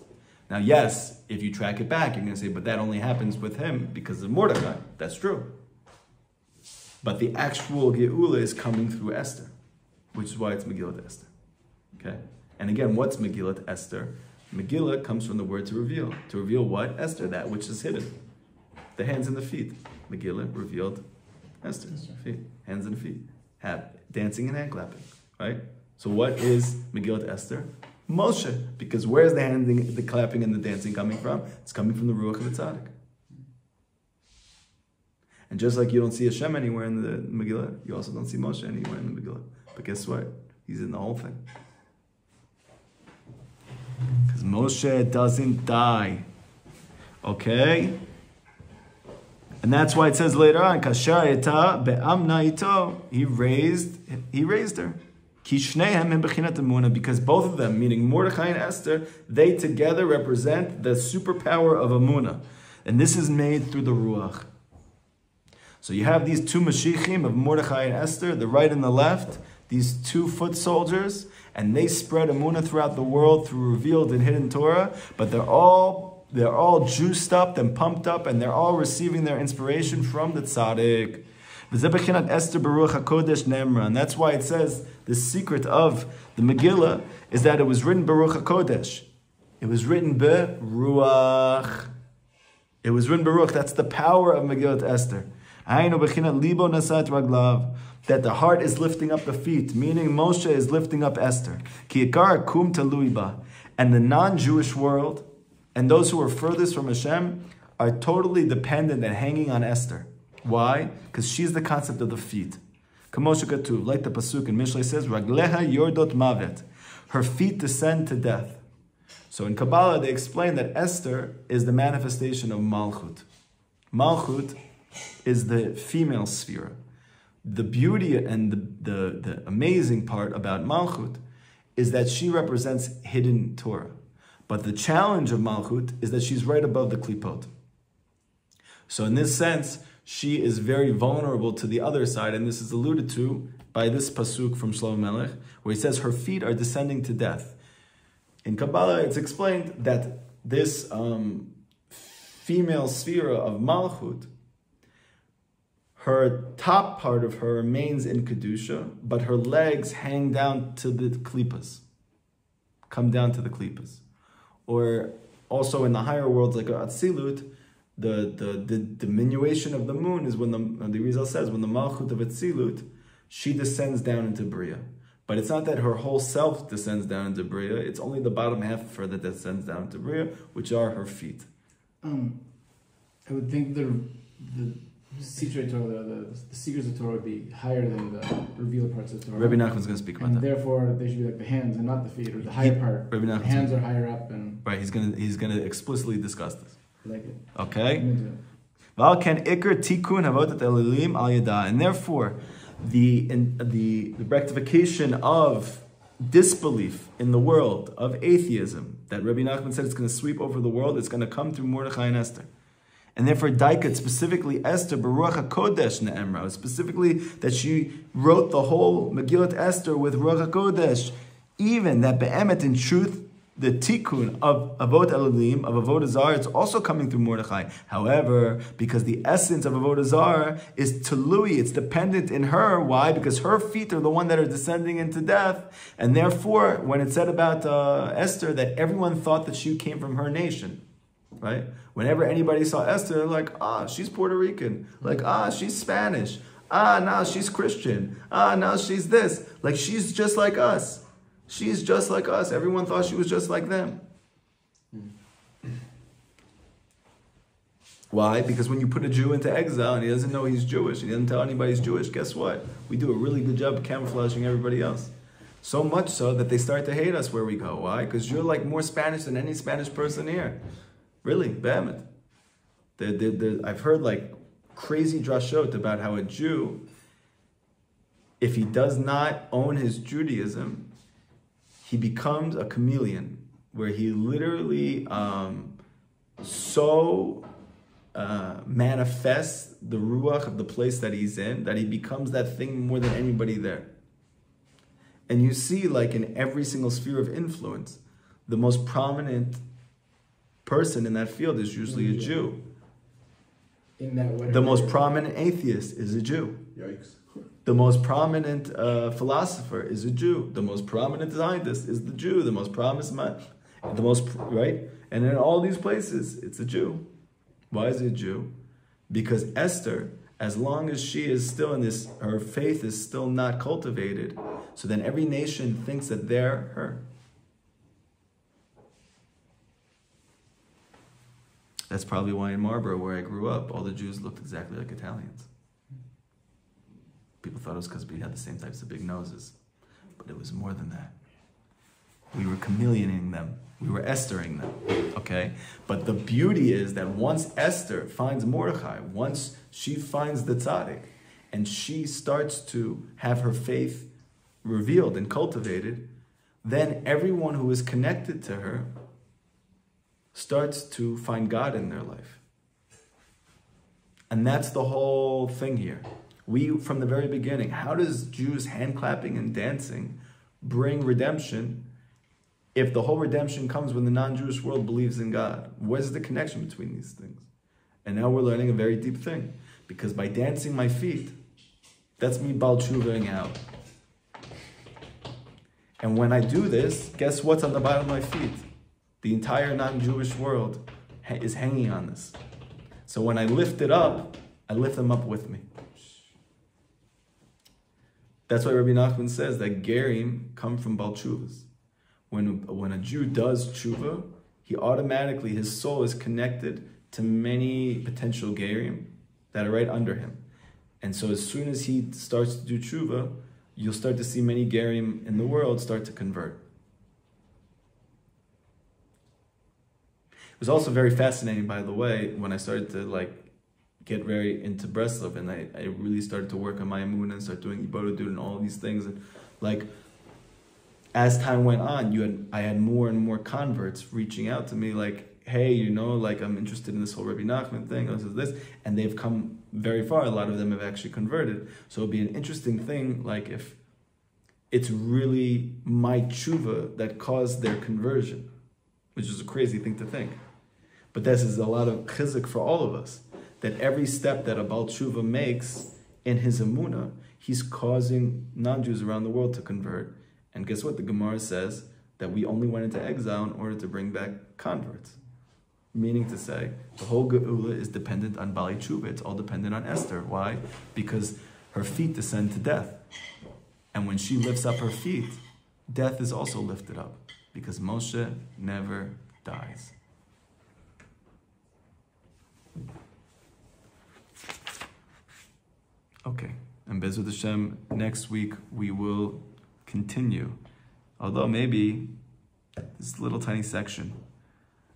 Now, yes, if you track it back, you're going to say, but that only happens with him because of Mordechai. That's true. But the actual Geula is coming through Esther, which is why it's Megillat Esther. Okay? And again, what's Megillat Esther? Megillah comes from the word to reveal. To reveal what? Esther, that which is hidden. The hands and the feet. Megillah revealed Esther. Feet. Hands and feet. Dancing and hand clapping. Right? So what is Megillat Esther? Moshe, because where's the clapping and the dancing coming from? It's coming from the Ruach of the Tzaddik. And just like you don't see Hashem anywhere in the Megillah, you also don't see Moshe anywhere in the Megillah. But guess what? He's in the whole thing. Because Moshe doesn't die. Okay? And that's why it says later on, Kasharita be'amna ito, he raised her. Because both of them, meaning Mordechai and Esther, they together represent the superpower of Amunah. And this is made through the Ruach. So you have these two Mashiachim of Mordechai and Esther, the right and the left, these two foot soldiers, and they spread Amunah throughout the world through revealed and hidden Torah, but they're all They're all juiced up and pumped up, and they're all receiving their inspiration from the tzaddik. And that's why it says the secret of the Megillah is that it was written Baruch HaKodesh. It was written Beruach. It was written Baruch. That's the power of Megillat Esther. That the heart is lifting up the feet, meaning Moshe is lifting up Esther. And the non-Jewish world and those who are furthest from Hashem are totally dependent and hanging on Esther. Why? Because she's the concept of the feet. Like the pasuk in Mishlei says, Ragleha yordot mavet. Her feet descend to death. So in Kabbalah they explain that Esther is the manifestation of Malchut. Malchut is the female sphere. The beauty and the amazing part about Malchut is that she represents hidden Torah. But the challenge of Malchut is that she's right above the Klipot. So in this sense, she is very vulnerable to the other side, and this is alluded to by this pasuk from Shlomo Melech, where he says her feet are descending to death. In Kabbalah, it's explained that this female sphere of Malchut, her top part of her remains in Kedusha, but her legs hang down to the Klippas, come down to the Klippas. Or also in the higher worlds like Atzilut, the diminution of the moon is when the Rizal says, when the Malchut of Atzilut, she descends down into Bria. But it's not that her whole self descends down into Bria, it's only the bottom half of her that descends down into Bria, which are her feet. I would think the secret Torah, the secrets of Torah would be higher than the revealed parts of Torah. Rabbi Nachman's going to speak about and that. Therefore, they should be like the hands and not the feet, or the higher part. Rabbi The hands are higher up, and right. He's gonna explicitly discuss this. I like it. Okay. I'm into it. And therefore, the rectification of disbelief in the world, of atheism, that Rabbi Nachman said it's going to sweep over the world, it's going to come through Mordechai and Esther. And therefore, Daikat, specifically Esther, Baruch HaKodesh Ne'emra, specifically that she wrote the whole Megillat Esther with Ruach HaKodesh, even that Be'emet, in truth, the tikkun of Avot Elohim, of Avodah Zarah, it's also coming through Mordechai. However, because the essence of Avodah Zarah is Tului, it's dependent in her. Why? Because her feet are the one that are descending into death. And therefore, when it said about Esther that everyone thought that she came from her nation, right? Whenever anybody saw Esther, they're like, she's Puerto Rican. Like, she's Spanish. Now she's Christian. Now she's this. Like, she's just like us. She's just like us. Everyone thought she was just like them. Why? Because when you put a Jew into exile and he doesn't know he's Jewish, he doesn't tell anybody he's Jewish, guess what? We do a really good job of camouflaging everybody else. So much so that they start to hate us where we go. Why? Because you're like more Spanish than any Spanish person here. Really, behemoth. I've heard like crazy drashot about how a Jew, if he does not own his Judaism, he becomes a chameleon, where he literally manifests the ruach of the place that he's in, that he becomes that thing more than anybody there. And you see, like in every single sphere of influence, the most prominent person in that field is usually a Jew. In that way, the most prominent atheist is a Jew. Yikes. The most prominent philosopher is a Jew. The most prominent scientist is the Jew. The most right? And in all these places, it's a Jew. Why is it a Jew? Because Esther, as long as she is still in this, her faith is still not cultivated, so then every nation thinks that they're her. That's probably why in Marlborough, where I grew up, all the Jews looked exactly like Italians. People thought it was because we had the same types of big noses. But it was more than that. We were chameleoning them. We were Estering them. Okay? But the beauty is that once Esther finds Mordechai, once she finds the tzaddik, and she starts to have her faith revealed and cultivated, then everyone who is connected to her starts to find God in their life. And that's the whole thing here. We, from the very beginning, how does Jews hand clapping and dancing bring redemption? if the whole redemption comes when the non-Jewish world believes in God? Where's the connection between these things? And now we're learning a very deep thing. Because by dancing my feet, that's me Baal Tshuvaing out. And when I do this, guess what's on the bottom of my feet? The entire non-Jewish world is hanging on this. So when I lift it up, I lift them up with me. That's why Rabbi Nachman says that Gerim come from Baal Tshuvas. When a Jew does tshuva, he automatically, his soul is connected to many potential Gerim that are right under him. And so as soon as he starts to do tshuva, you'll start to see many Gerim in the world start to convert. It was also very fascinating, by the way, when I started to get very into Breslov, and I really started to work on my emunah and start doing Ibodadut and all these things. And as time went on, I had more and more converts reaching out to me hey, I'm interested in this whole Rabbi Nachman thing, this, and they've come very far. A lot of them have actually converted. So it'd be an interesting thing, if it's really my tshuva that caused their conversion, which is a crazy thing to think. But this is a lot of chizuk for all of us, that every step that a Baal Tshuva makes in his emunah, he's causing non-Jews around the world to convert. And guess what? The Gemara says that we only went into exile in order to bring back converts. Meaning to say, the whole Geula is dependent on Bali Tshuva. It's all dependent on Esther. Why? Because her feet descend to death. And when she lifts up her feet, death is also lifted up. Because Moshe never dies. Okay. And Bezrat Hashem, next week we will continue. Although maybe this little tiny section.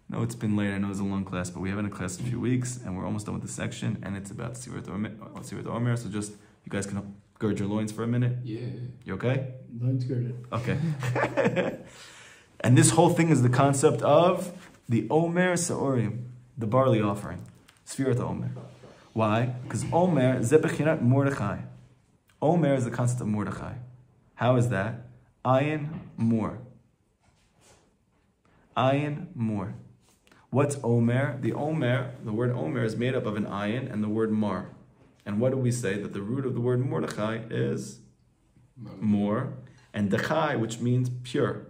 No, it's been late. I know it's a long class, but we haven't a class in a few weeks, and we're almost done with the section, and it's about Sirat Omer. So just, you guys can gird your loins for a minute. Yeah. You okay? Loins girded. Okay. And this whole thing is the concept of the Omer Sa'orim, the barley offering. Sfirat Omer. Why? Because Omer, Zebechinat Mordechai. Omer is the concept of Mordechai. How is that? Ayin Mor. Ayin Mor. What's Omer? The word Omer is made up of an ayin and the word mar. And what do we say? That the root of the word Mordechai is more, and dechai, which means pure.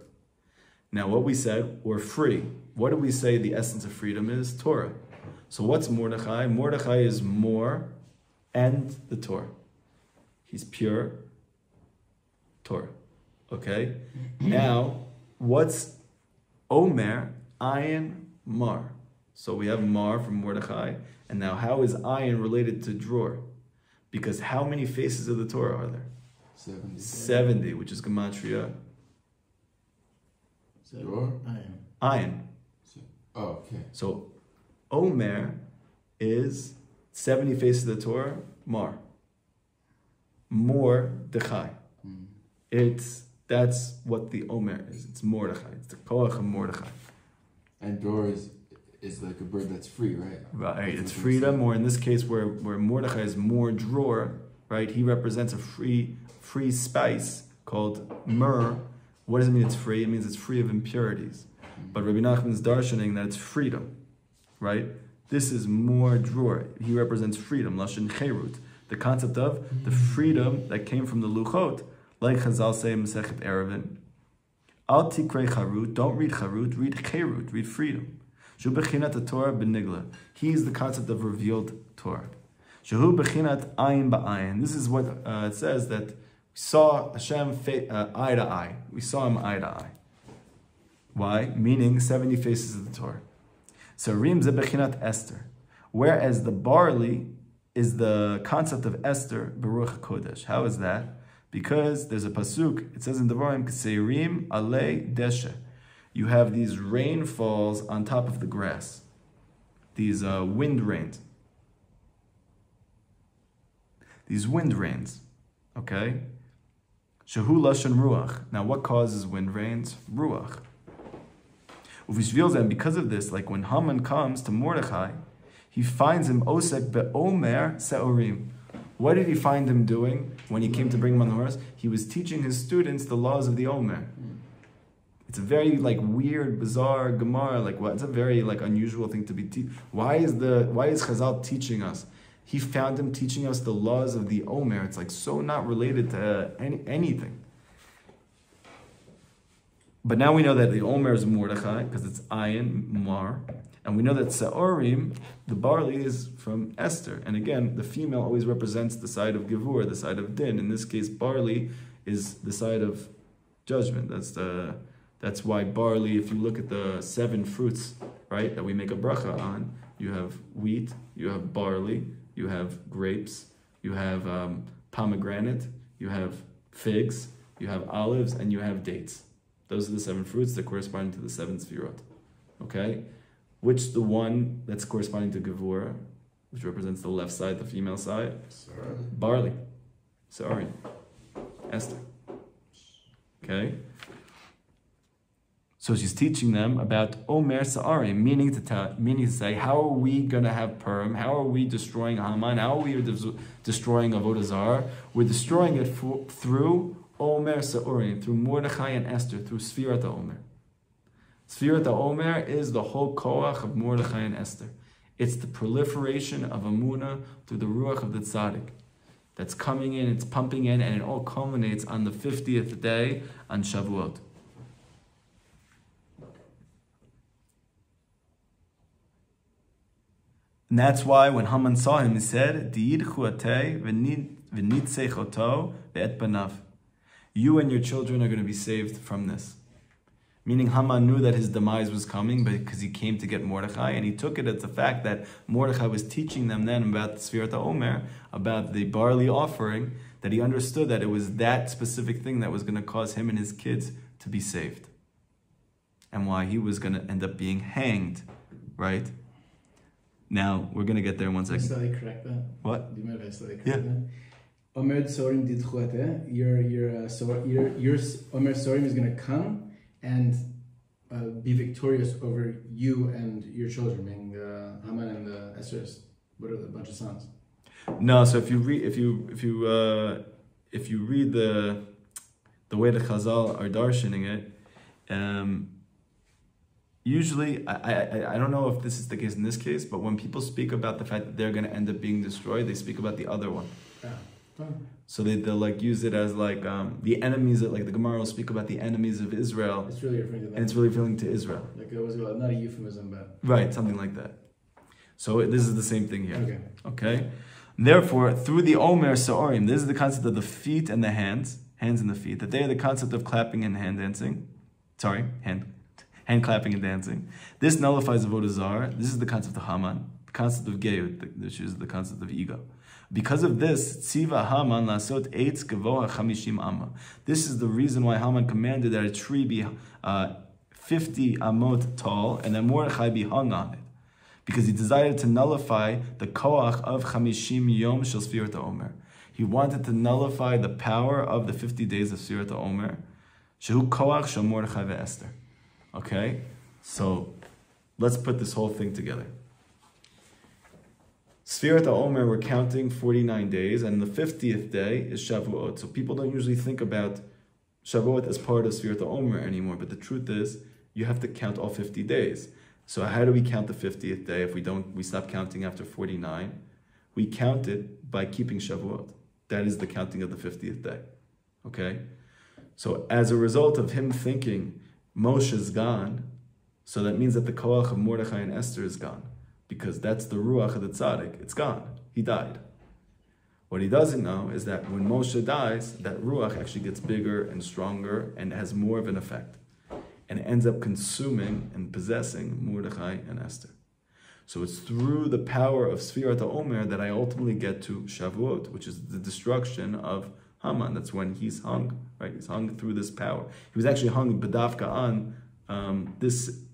Now what we said, we're free. What do we say the essence of freedom is? Torah. So what's Mordechai? Mordechai is more and the Torah. He's pure Torah. Okay? Now, what's Omer? Ayin Mar. So we have Mar from Mordechai. And now how is Ayin related to Dror? Because how many faces of the Torah are there? 70, which is Gematria. Dror? Ayin. Oh, okay. So Omer is 70 faces of the Torah, Mar. More Dechai. That's what the Omer is. It's Mordechai. It's the Koach of Mordechai. And Dror is like a bird that's free, right? Right. It's freedom, or in this case where Mordechai is more Dror, right? He represents a free spice called myrrh. What does it mean it's free? It means it's free of impurities. But Rabbi Nachman's darshaning that it's freedom, right? This is more Dror. He represents freedom, Lashon Cherut. The concept of the freedom that came from the Luchot. Like Chazal say in Masechet Erevin, Al tikrei charut, don't read charut, read cherut, read freedom. Shu bechinat Torah benigla. He is the concept of revealed Torah. Shehu bechinat ayin ba'ayin. This is what it says, that we saw Hashem eye to eye. We saw him eye to eye. Why? Meaning 70 faces of the Torah. So Rim ze bechinat Esther. Whereas the barley is the concept of Esther, Baruch HaKodesh. How is that? Because there's a pasuk, it says in Devarim, Kseirim alei deshe. You have these rainfalls on top of the grass. These wind rains. These wind rains. Okay? Shehu lashon ruach. Now what causes wind rains? Ruach. And because of this, like when Haman comes to Mordechai, he finds him osek be'omer se'orim. What did he find him doing when he came to bring him on the horse? He was teaching his students the laws of the Omer. It's a very like weird, bizarre Gemara. Like what? It's a very like unusual thing to be. Why is Chazal teaching us? He found him teaching us the laws of the Omer. It's like so not related to anything. But now we know that the Omer is Mordechai because it's Ayin Mar, and we know that Sa'orim, the barley, is from Esther. And again, the female always represents the side of Gevur, the side of Din. In this case, barley is the side of judgment. That's why barley, if you look at the 7 fruits, right, that we make a bracha on, you have wheat, you have barley, you have grapes, you have pomegranate, you have figs, you have olives, and you have dates. Those are the 7 fruits that correspond to the 7 sfirot. Okay? Which the one that's corresponding to Gevura, which represents the left side, the female side? Barley. Sorry. Esther. Okay? So she's teaching them about Omer Sa'arim, meaning to say, how are we going to have Purim? How are we destroying Haman? How are we destroying Avodah Zarah? We're destroying it through Omer Sa'arim, through Mordechai and Esther, through Sfirat HaOmer. Sfirat HaOmer is the whole koach of Mordechai and Esther. It's the proliferation of Amunah through the Ruach of the Tzaddik. That's coming in, it's pumping in, and it all culminates on the 50th day on Shavuot. And that's why when Haman saw him, he said, you and your children are going to be saved from this. Meaning Haman knew that his demise was coming because he came to get Mordechai, and he took it as the fact that Mordechai was teaching them then about the Sfirat HaOmer, about the barley offering, that he understood that it was that specific thing that was going to cause him and his kids to be saved. And why he was going to end up being hanged, right? Now, we're going to get there in 1 second. Can I slightly correct that? What? Do you mind if I slightly correct that? Omer Sorim Didchuate, your Omer Sorim is going to come and be victorious over you and your children, meaning Haman and the Esther's. What are the bunch of sons? No, so if you read the way the Chazal are darshaning it, usually, I don't know if this is the case in this case, but when people speak about the fact that they're going to end up being destroyed, they speak about the other one. Yeah. So they'll like use it as like the enemies, like the Gemara will speak about the enemies of Israel. It's really referring to that. And it's really referring to Israel. Like it was not a euphemism, but... Right, something like that. So this is the same thing here. Okay. Therefore, through the Omer Sa'orim, this is the concept of the feet and the hands and the feet, that they are the concept of clapping and hand dancing. Sorry, hand clapping and dancing. This nullifies Avodah Zarah. This is the concept of Haman, the concept of Geut, which is the concept of ego. Because of this, Tziva Haman lasot eitz gevoha 50 amma. This is the reason why Haman commanded that a tree be 50 amot tall and that Mordechai be hung on it. Because he desired to nullify the koach of 50 yom shel Sfirat HaOmer. He wanted to nullify the power of the 50 days of Sfirat HaOmer. Shehu koach shel Mordechai ve'Esther. Okay? So, let's put this whole thing together. Sfirat HaOmer, we're counting 49 days, and the 50th day is Shavuot. So people don't usually think about Shavuot as part of Sfirat HaOmer anymore, but the truth is, you have to count all 50 days. So how do we count the 50th day if we stop counting after 49? We count it by keeping Shavuot. That is the counting of the 50th day. Okay? So as a result of him thinking Moshe is gone, so that means that the koach of Mordechai and Esther is gone. Because that's the ruach of the tzaddik. It's gone. He died. What he doesn't know is that when Moshe dies, that ruach actually gets bigger and stronger and has more of an effect. And ends up consuming and possessing Mordechai and Esther. So it's through the power of Sfirat HaOmer that I ultimately get to Shavuot, which is the destruction of Haman. That's when he's hung, right? He's hung through this power. He was actually hung B'davka on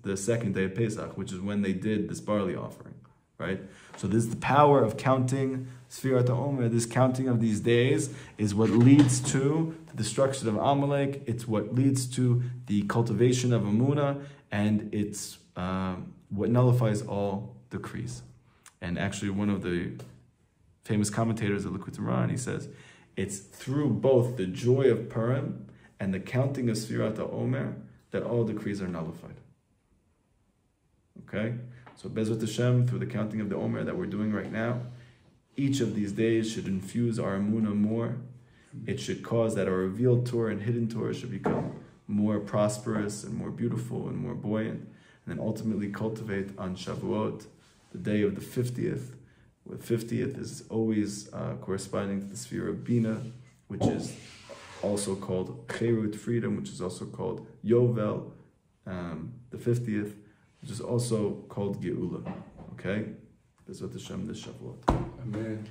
the second day of Pesach, which is when they did this barley offering, right? So this is the power of counting Sfirat HaOmer. This counting of these days is what leads to the destruction of Amalek. It's what leads to the cultivation of Amunah, and it's what nullifies all decrees. And actually, one of the famous commentators of Likutey, he says, it's through both the joy of Purim and the counting of Sfirat HaOmer that all decrees are nullified. Okay? So Bezrat Hashem, through the counting of the Omer that we're doing right now, each of these days should infuse our Emunah more. It should cause that our revealed Torah and hidden Torah should become more prosperous and more beautiful and more buoyant, and then ultimately cultivate on Shavuot, the day of the 50th. The 50th is always corresponding to the sphere of Bina, which is also called Cherut, freedom, which is also called Yovel, the 50th, which is also called Geula. Okay? Bezrat Hashem this Shavuot. Amen.